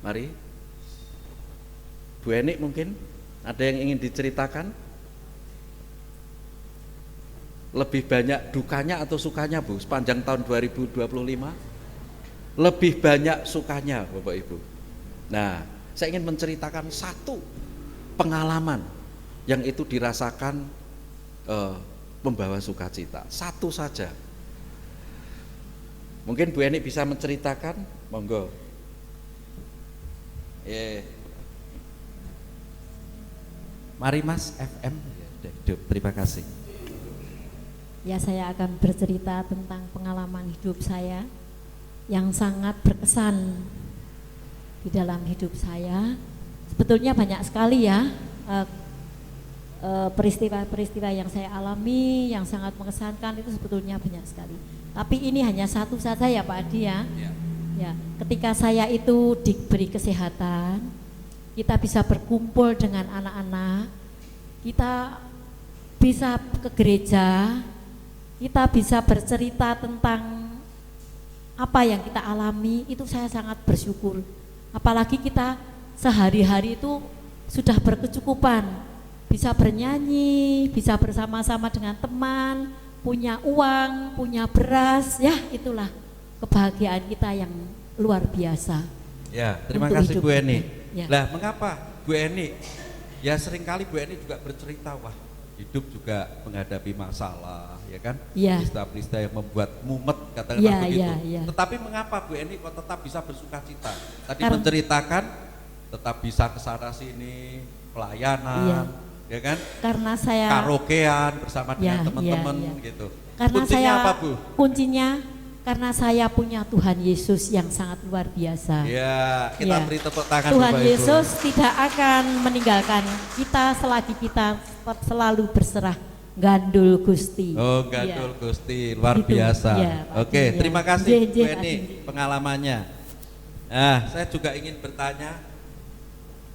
[SPEAKER 1] Mari. Bu Eni mungkin ada yang ingin diceritakan? Lebih banyak dukanya atau sukanya Bu sepanjang tahun 2025? Lebih banyak sukanya Bapak Ibu. Nah, saya ingin menceritakan satu pengalaman yang itu dirasakan membawa sukacita. Satu saja. Mungkin Bu Eni bisa menceritakan, monggo. Mari Mas FM. Terima kasih.
[SPEAKER 4] Ya, saya akan bercerita tentang pengalaman hidup saya yang sangat berkesan di dalam hidup saya. Sebetulnya banyak sekali ya peristiwa-peristiwa yang saya alami yang sangat mengesankan, itu sebetulnya banyak sekali. Tapi ini hanya satu saja ya Pak Adi ya. Ya, ketika saya itu diberi kesehatan, kita bisa berkumpul dengan anak-anak, kita bisa ke gereja, kita bisa bercerita tentang apa yang kita alami, itu saya sangat bersyukur. Apalagi kita sehari-hari itu sudah berkecukupan, bisa bernyanyi, bisa bersama-sama dengan teman, punya uang, punya beras, ya itulah kebahagiaan kita yang luar biasa.
[SPEAKER 1] Ya, terima kasih Bu Eni.
[SPEAKER 4] Ya.
[SPEAKER 1] Lah, mengapa Bu Eni? Ya seringkali Bu Eni juga bercerita, wah hidup juga menghadapi masalah, ya kan?
[SPEAKER 4] Ya.
[SPEAKER 1] Peristiwa-peristiwa yang membuat mumet, katakanlah begitu.
[SPEAKER 4] Ya.
[SPEAKER 1] Tetapi mengapa Bu Eni kok tetap bisa bersukacita? Tadi
[SPEAKER 4] Karena
[SPEAKER 1] menceritakan tetap bisa kesana sini, pelayanan, ya kan?
[SPEAKER 4] Karena saya
[SPEAKER 1] karaokean bersama dengan teman-teman gitu.
[SPEAKER 4] Karena
[SPEAKER 1] kuncinya
[SPEAKER 4] saya,
[SPEAKER 1] apa Bu?
[SPEAKER 4] Kuncinya karena saya punya Tuhan Yesus yang sangat luar biasa.
[SPEAKER 1] Ya, kita beri tepuk tangan
[SPEAKER 4] Tuhan
[SPEAKER 1] Bapak
[SPEAKER 4] Yesus
[SPEAKER 1] Ibu.
[SPEAKER 4] tidak akan meninggalkan kita selagi kita selalu berserah. Gandul Gusti.
[SPEAKER 1] Oh, gandul Gusti, luar
[SPEAKER 4] Gitu.
[SPEAKER 1] biasa.
[SPEAKER 4] Ya,
[SPEAKER 1] Oke,
[SPEAKER 4] ya.
[SPEAKER 1] terima kasih Bu
[SPEAKER 4] Pak
[SPEAKER 1] Eni
[SPEAKER 4] Adi.
[SPEAKER 1] pengalamannya. Nah, saya juga ingin bertanya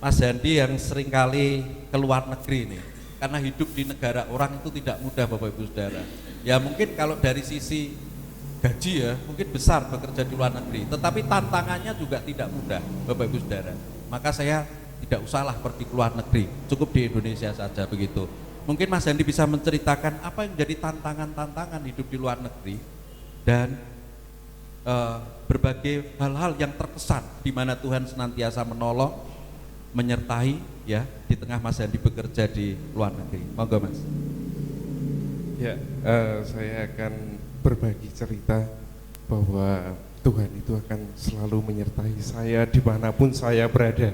[SPEAKER 1] Mas Handi yang seringkali ke luar negeri nih. Karena hidup di negara orang itu tidak mudah Bapak Ibu Saudara. Ya mungkin kalau dari sisi gaji ya mungkin besar bekerja di luar negeri, tetapi tantangannya juga tidak mudah Bapak Ibu Saudara. Maka saya tidak usahlah pergi ke luar negeri, cukup di Indonesia saja begitu. Mungkin Mas Handi bisa menceritakan apa yang menjadi tantangan-tantangan hidup di luar negeri dan berbagai hal-hal yang terkesan di mana Tuhan senantiasa menolong, menyertai ya di tengah Mas Handi bekerja di luar negeri. Monggo Mas.
[SPEAKER 5] Ya, saya akan berbagi cerita bahwa Tuhan itu akan selalu menyertai saya dimanapun saya berada.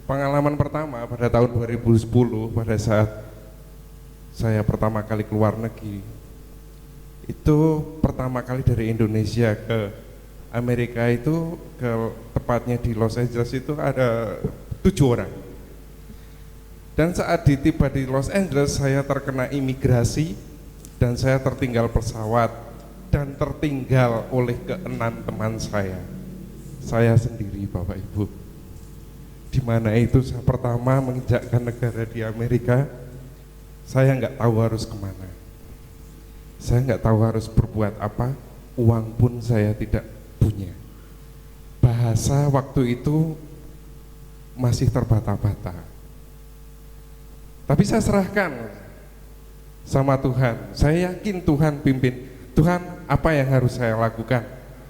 [SPEAKER 5] Pengalaman pertama pada tahun 2010 pada saat saya pertama kali keluar negeri, itu pertama kali dari Indonesia ke Amerika itu ke tepatnya di Los Angeles itu ada 7 orang. Dan saat tiba di Los Angeles, saya terkena imigrasi dan saya tertinggal pesawat dan tertinggal oleh ke-6 teman saya. Saya sendiri, Bapak Ibu. Di mana itu saya pertama menginjakkan negara di Amerika, saya nggak tahu harus kemana. Saya nggak tahu harus berbuat apa, uang pun saya tidak punya. Bahasa waktu itu masih terbata-bata. Tapi saya serahkan sama Tuhan. Saya yakin Tuhan pimpin. Tuhan, apa yang harus saya lakukan?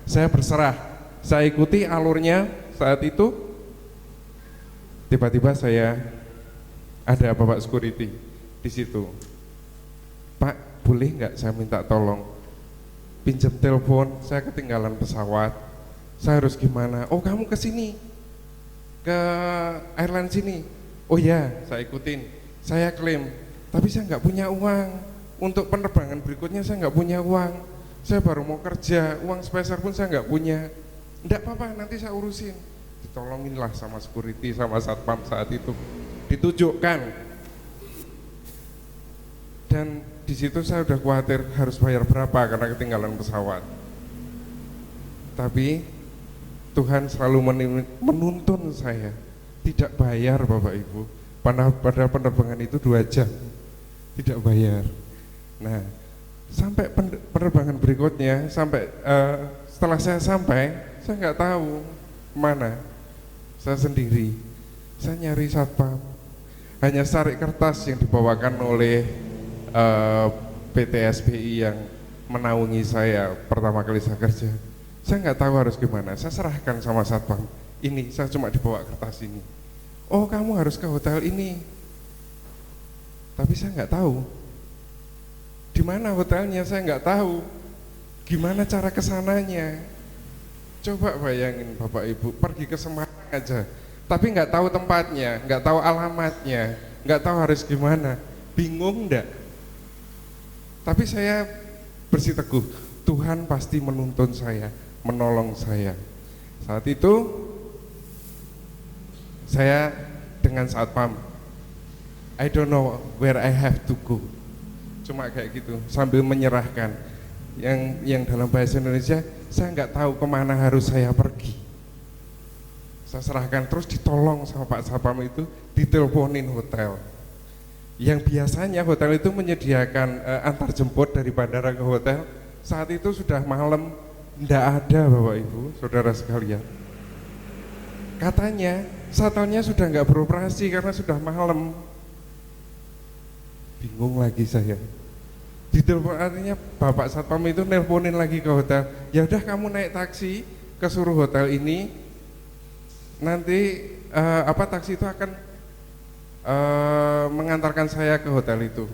[SPEAKER 5] Saya berserah. Saya ikuti alurnya. Saat itu tiba-tiba saya ada Bapak security di situ. Pak, boleh nggak saya minta tolong pinjam telepon? Saya ketinggalan pesawat. Saya harus gimana? Oh, kamu ke sini, ke airline sini. Oh ya, saya ikutin. Saya klaim, tapi saya nggak punya uang. Untuk penerbangan berikutnya saya nggak punya uang. Saya baru mau kerja, uang spesial pun saya nggak punya. Nggak apa-apa, nanti saya urusin. Ditolonginlah sama security, sama satpam saat itu. Ditunjukkan. Dan di situ saya udah khawatir harus bayar berapa karena ketinggalan pesawat. Tapi Tuhan selalu menuntun saya tidak bayar, Bapak Ibu. Pada penerbangan itu 2 jam tidak bayar. Nah, sampai penerbangan berikutnya, setelah saya sampai, saya nggak tahu mana. Saya sendiri, saya nyari satpam, hanya cari kertas yang dibawakan oleh PT SBI yang menaungi saya pertama kali saya kerja. Saya nggak tahu harus gimana. Saya serahkan sama satpam. Ini saya cuma dibawa kertas ini. Oh, kamu harus ke hotel ini. Tapi saya nggak tahu di mana hotelnya, saya nggak tahu gimana cara kesananya. Coba bayangin Bapak Ibu, pergi ke Semarang aja, tapi nggak tahu tempatnya, nggak tahu alamatnya, nggak tahu harus gimana, bingung ndak? Tapi saya bersiteguh, Tuhan pasti menuntun saya, menolong saya. Saat itu saya dengan satpam, I don't know where I have to go. Cuma kayak gitu, sambil menyerahkan. Yang dalam bahasa Indonesia, saya nggak tahu kemana harus saya pergi. Saya serahkan, terus ditolong sama Pak Satpam itu, diteleponin hotel. Yang biasanya hotel itu menyediakan antar jemput dari bandara ke hotel. Saat itu sudah malam, nggak ada Bapak Ibu, saudara sekalian. Katanya shuttle-nya sudah nggak beroperasi karena sudah malam. Bingung lagi saya. Ditelepon, artinya Bapak Satpam itu nelponin lagi ke hotel. Ya udah, kamu naik taksi ke suruh hotel ini. Nanti taksi itu akan mengantarkan saya ke hotel itu.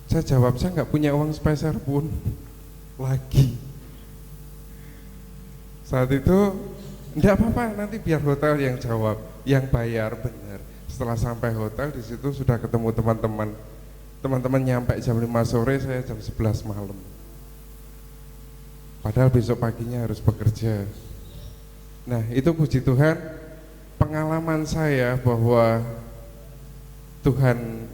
[SPEAKER 5] Saya jawab, saya nggak punya uang spesial pun lagi. Saat itu enggak apa-apa, nanti biar hotel yang jawab, yang bayar. Benar. Setelah sampai hotel, di situ sudah ketemu teman-teman. Teman-teman nyampe jam 5 sore, saya jam 11 malam. Padahal besok paginya harus bekerja. Nah, itu puji Tuhan, pengalaman saya bahwa Tuhan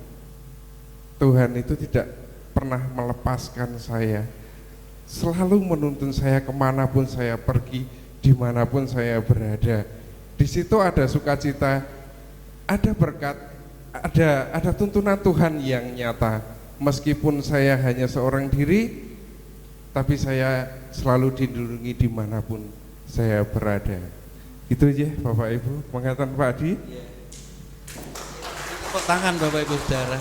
[SPEAKER 5] itu tidak pernah melepaskan saya. Selalu menuntun saya kemanapun saya pergi, dimanapun saya berada. Di situ ada sukacita, ada berkat, ada tuntunan Tuhan yang nyata. Meskipun saya hanya seorang diri, tapi saya selalu dilindungi dimanapun saya berada. Itu aja Bapak Ibu, pengatakan Pak Adi.
[SPEAKER 1] Tepuk tangan Bapak Ibu Saudara.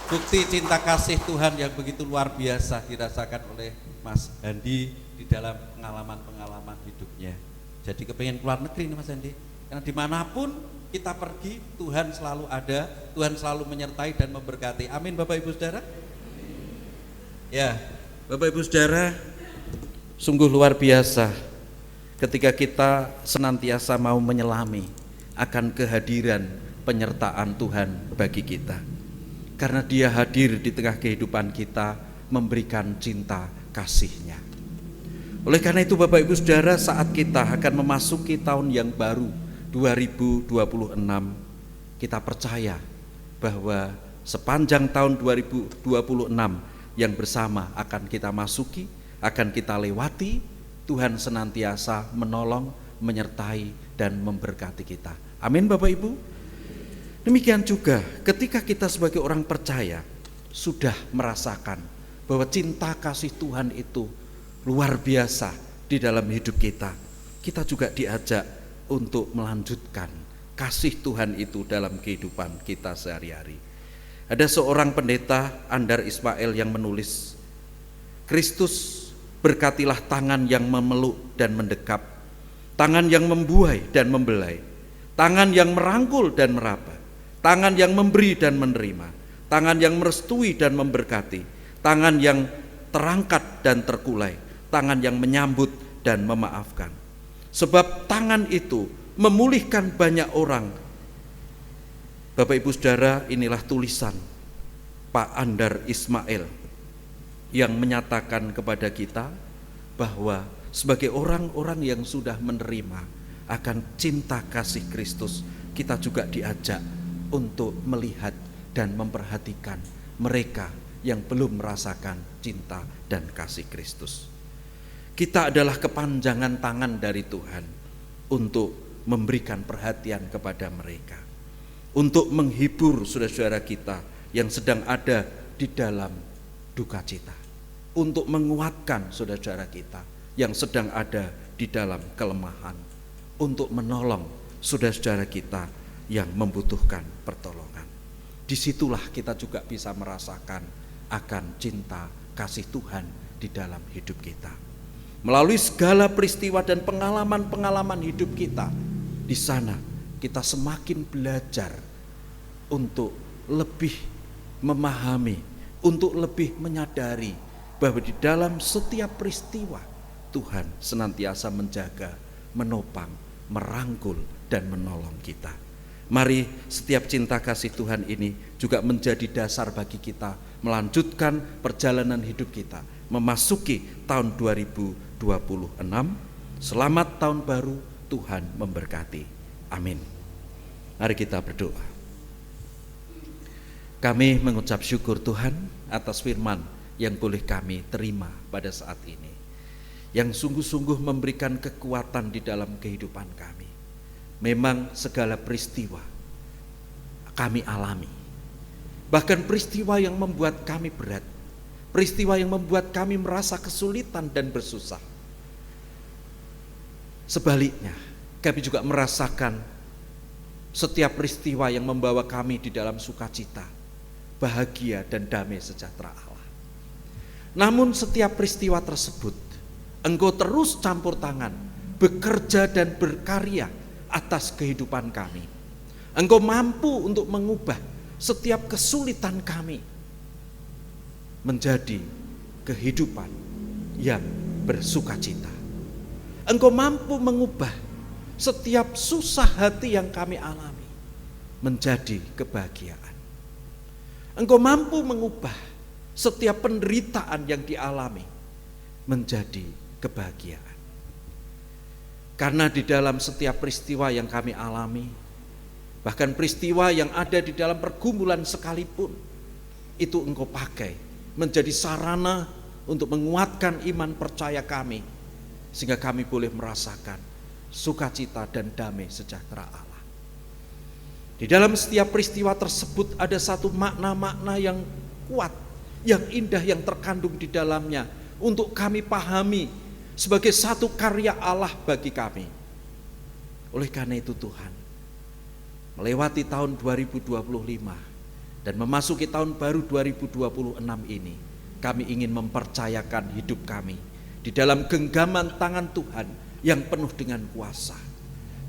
[SPEAKER 1] Bukti cinta kasih Tuhan yang begitu luar biasa dirasakan oleh Mas Andi di dalam pengalaman-pengalaman hidupnya. Jadi kepengen keluar negeri nih Mas Andi, karena dimanapun kita pergi, Tuhan selalu ada, Tuhan selalu menyertai dan memberkati. Amin Bapak Ibu Saudara. Ya, Bapak Ibu Saudara, sungguh luar biasa ketika kita senantiasa mau menyelami akan kehadiran penyertaan Tuhan bagi kita. Karena Dia hadir di tengah kehidupan kita, memberikan cinta kasih-Nya. Oleh karena itu Bapak Ibu Saudara, saat kita akan memasuki tahun yang baru 2026, kita percaya bahwa sepanjang tahun 2026 yang bersama akan kita masuki, akan kita lewati, Tuhan senantiasa menolong, menyertai, dan memberkati kita. Amin Bapak Ibu. Demikian juga ketika kita sebagai orang percaya sudah merasakan bahwa cinta kasih Tuhan itu luar biasa di dalam hidup kita, kita juga diajak untuk melanjutkan kasih Tuhan itu dalam kehidupan kita sehari-hari. Ada seorang pendeta, Andar Ismail, yang menulis, Kristus berkatilah tangan yang memeluk dan mendekap, tangan yang membuai dan membelai, tangan yang merangkul dan meraba, tangan yang memberi dan menerima, tangan yang merestui dan memberkati, tangan yang terangkat dan terkulai, tangan yang menyambut dan memaafkan. Sebab tangan itu memulihkan banyak orang. Bapak Ibu Saudara, inilah tulisan Pak Andar Ismail yang menyatakan kepada kita bahwa sebagai orang-orang yang sudah menerima akan cinta kasih Kristus, kita juga diajak untuk melihat dan memperhatikan mereka yang belum merasakan cinta dan kasih Kristus. Kita adalah kepanjangan tangan dari Tuhan untuk memberikan perhatian kepada mereka, untuk menghibur saudara-saudara kita yang sedang ada di dalam duka cita, untuk menguatkan saudara-saudara kita yang sedang ada di dalam kelemahan, untuk menolong saudara-saudara kita yang membutuhkan pertolongan. Disitulah kita juga bisa merasakan akan cinta kasih Tuhan di dalam hidup kita. Melalui segala peristiwa dan pengalaman-pengalaman hidup kita, di sana kita semakin belajar untuk lebih memahami, untuk lebih menyadari bahwa di dalam setiap peristiwa Tuhan senantiasa menjaga, menopang, merangkul, dan menolong kita. Mari setiap cinta kasih Tuhan ini juga menjadi dasar bagi kita melanjutkan perjalanan hidup kita memasuki tahun 2026. Selamat tahun baru, Tuhan memberkati. Amin. Mari kita berdoa. Kami mengucap syukur Tuhan atas firman yang boleh kami terima pada saat ini, yang sungguh-sungguh memberikan kekuatan di dalam kehidupan kami. Memang segala peristiwa kami alami, bahkan peristiwa yang membuat kami berat, peristiwa yang membuat kami merasa kesulitan dan bersusah. Sebaliknya, kami juga merasakan setiap peristiwa yang membawa kami di dalam sukacita, bahagia, dan damai sejahtera Allah. Namun setiap peristiwa tersebut, Engkau terus campur tangan, bekerja dan berkarya atas kehidupan kami. Engkau mampu untuk mengubah setiap kesulitan kami menjadi kehidupan yang bersukacita. Engkau mampu mengubah setiap susah hati yang kami alami menjadi kebahagiaan. Engkau mampu mengubah setiap penderitaan yang dialami menjadi kebahagiaan. Karena di dalam setiap peristiwa yang kami alami, bahkan peristiwa yang ada di dalam pergumulan sekalipun, itu Engkau pakai menjadi sarana untuk menguatkan iman percaya kami, sehingga kami boleh merasakan sukacita dan damai sejahtera Allah. Di dalam setiap peristiwa tersebut ada satu makna-makna yang kuat, yang indah, yang terkandung di dalamnya untuk kami pahami sebagai satu karya Allah bagi kami. Oleh karena itu Tuhan, melewati tahun 2025 dan memasuki tahun baru 2026 ini, kami ingin mempercayakan hidup kami di dalam genggaman tangan Tuhan yang penuh dengan kuasa.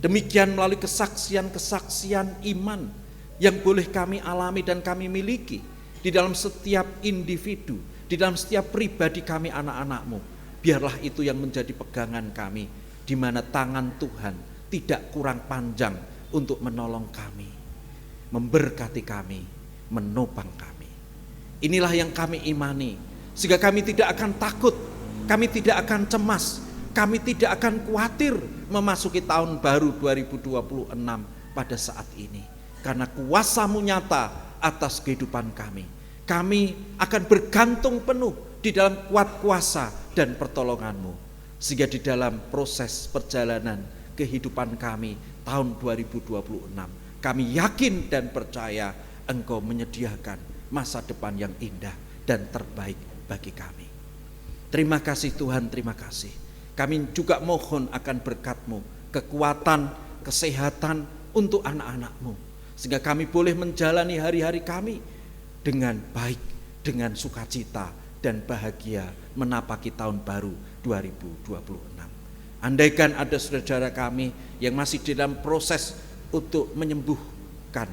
[SPEAKER 1] Demikian melalui kesaksian-kesaksian iman yang boleh kami alami dan kami miliki di dalam setiap individu, di dalam setiap pribadi kami anak-anak-Mu. Biarlah itu yang menjadi pegangan kami, di mana tangan Tuhan tidak kurang panjang untuk menolong kami, memberkati kami, menopang kami. Inilah yang kami imani, sehingga kami tidak akan takut, kami tidak akan cemas, kami tidak akan khawatir memasuki tahun baru 2026 pada saat ini. Karena kuasa-Mu nyata atas kehidupan kami. Kami akan bergantung penuh di dalam kuat kuasa dan pertolongan-Mu. Sehingga di dalam proses perjalanan kehidupan kami tahun 2026, kami yakin dan percaya Engkau menyediakan masa depan yang indah dan terbaik bagi kami. Terima kasih Tuhan, terima kasih. Kami juga mohon akan berkat-Mu, kekuatan, kesehatan untuk anak-anak-Mu, sehingga kami boleh menjalani hari-hari kami dengan baik, dengan sukacita dan bahagia menapaki tahun baru 2026. Andaikan ada saudara kami yang masih dalam proses untuk menyembuhkan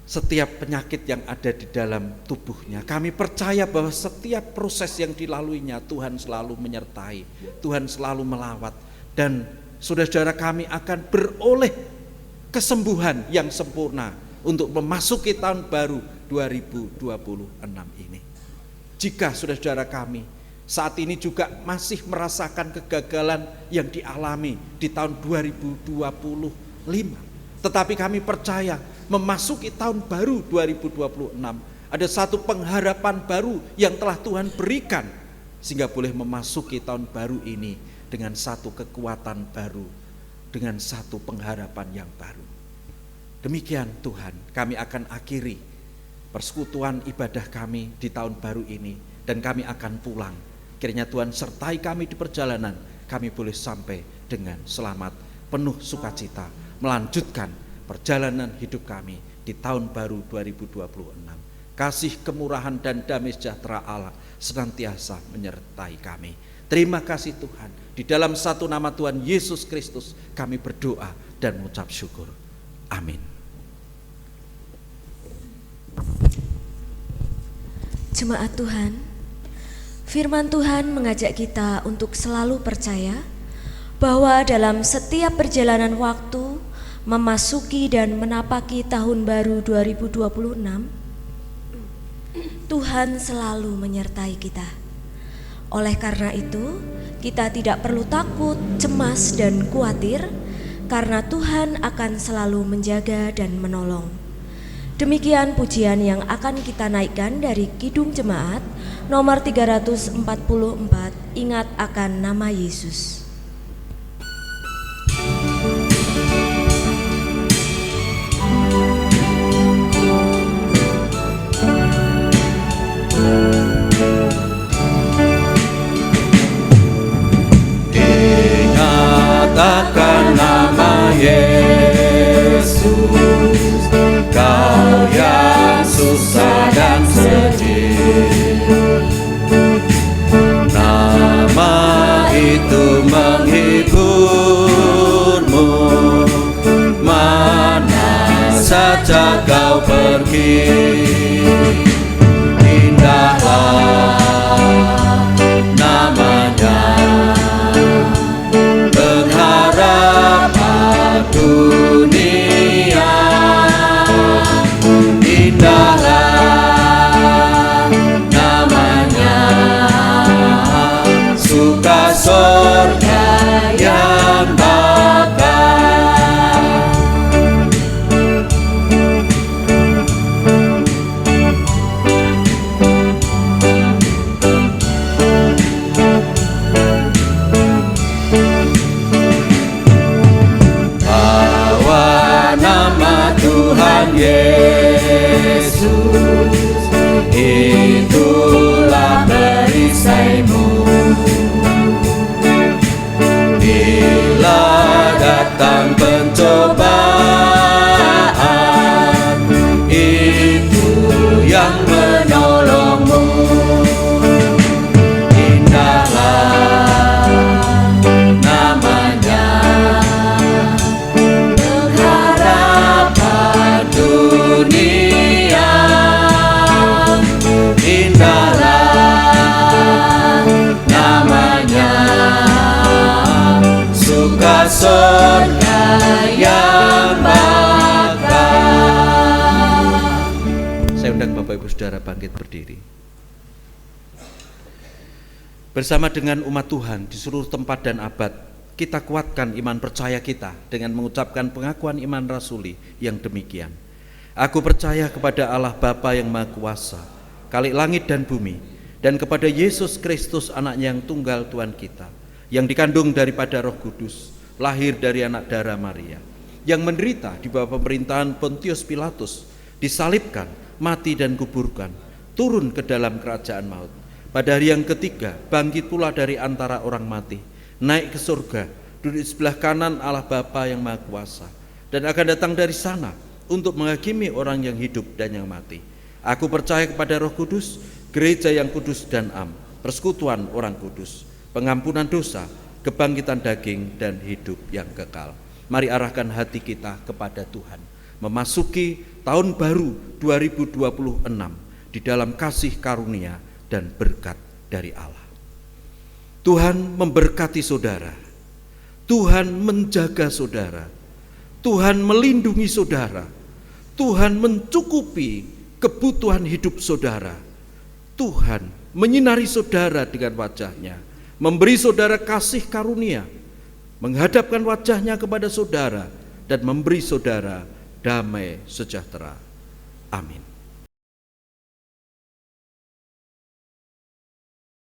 [SPEAKER 1] setiap penyakit yang ada di dalam tubuhnya, kami percaya bahwa setiap proses yang dilaluinya Tuhan selalu menyertai, Tuhan selalu melawat, dan saudara-saudara kami akan beroleh kesembuhan yang sempurna untuk memasuki tahun baru 2026 ini. Jika saudara-saudara kami saat ini juga masih merasakan kegagalan yang dialami di tahun 2025, tetapi kami percaya memasuki tahun baru 2026 ada satu pengharapan baru yang telah Tuhan berikan, sehingga boleh memasuki tahun baru ini dengan satu kekuatan baru, dengan satu pengharapan yang baru. Demikian Tuhan, kami akan akhiri persekutuan ibadah kami di tahun baru ini, dan kami akan pulang. Kiranya Tuhan sertai kami di perjalanan, kami boleh sampai dengan selamat, penuh sukacita, melanjutkan perjalanan hidup kami di tahun baru 2026. Kasih, kemurahan dan damai sejahtera Allah senantiasa menyertai kami. Terima kasih Tuhan. Di dalam satu nama Tuhan Yesus Kristus kami berdoa dan mengucap syukur. Amin.
[SPEAKER 2] Jemaat Tuhan, firman Tuhan mengajak kita untuk selalu percaya bahwa dalam setiap perjalanan waktu memasuki dan menapaki tahun baru 2026, Tuhan selalu menyertai kita. Oleh karena itu, kita tidak perlu takut, cemas, dan khawatir, karena Tuhan akan selalu menjaga dan menolong. Demikian pujian yang akan kita naikkan dari Kidung Jemaat nomor 344, Ingat akan Nama Yesus.
[SPEAKER 3] Akan nama Yesus, kau yang susah dan sedih. Nama itu menghiburmu, mana saja kau pergi. Indahlah namanya, dunia. Indahlah namanya, suka surga yang bakal. Yesus, itulah perisaimu. Bila datang pencobaan, itu yang menolongmu. Indahlah namanya, pengharapan dunia. Indahlah namanya, suka surga yang bakal.
[SPEAKER 1] Saya undang Bapak Ibu Saudara bangkit berdiri. Bersama dengan umat Tuhan di seluruh tempat dan abad, kita kuatkan iman percaya kita dengan mengucapkan pengakuan iman rasuli yang demikian. Aku percaya kepada Allah Bapa yang Maha Kuasa, Khalik langit dan bumi, dan kepada Yesus Kristus anaknya yang tunggal Tuhan kita, yang dikandung daripada Roh Kudus, lahir dari anak darah Maria, yang menderita di bawah pemerintahan Pontius Pilatus, disalibkan, mati dan kuburkan, turun ke dalam kerajaan maut. Pada hari yang ketiga bangkit pula dari antara orang mati, naik ke surga, duduk di sebelah kanan Allah Bapa yang Maha Kuasa, dan akan datang dari sana untuk menghakimi orang yang hidup dan yang mati. Aku percaya kepada Roh Kudus, gereja yang kudus dan am, persekutuan orang kudus, pengampunan dosa, kebangkitan daging dan hidup yang kekal. Mari arahkan hati kita kepada Tuhan, memasuki tahun baru 2026 di dalam kasih karunia dan berkat dari Allah. Tuhan memberkati saudara, Tuhan menjaga saudara, Tuhan melindungi saudara, Tuhan mencukupi kebutuhan hidup saudara, Tuhan menyinari saudara dengan wajahnya, memberi saudara kasih karunia, menghadapkan wajahnya kepada saudara, dan memberi saudara damai sejahtera. Amin.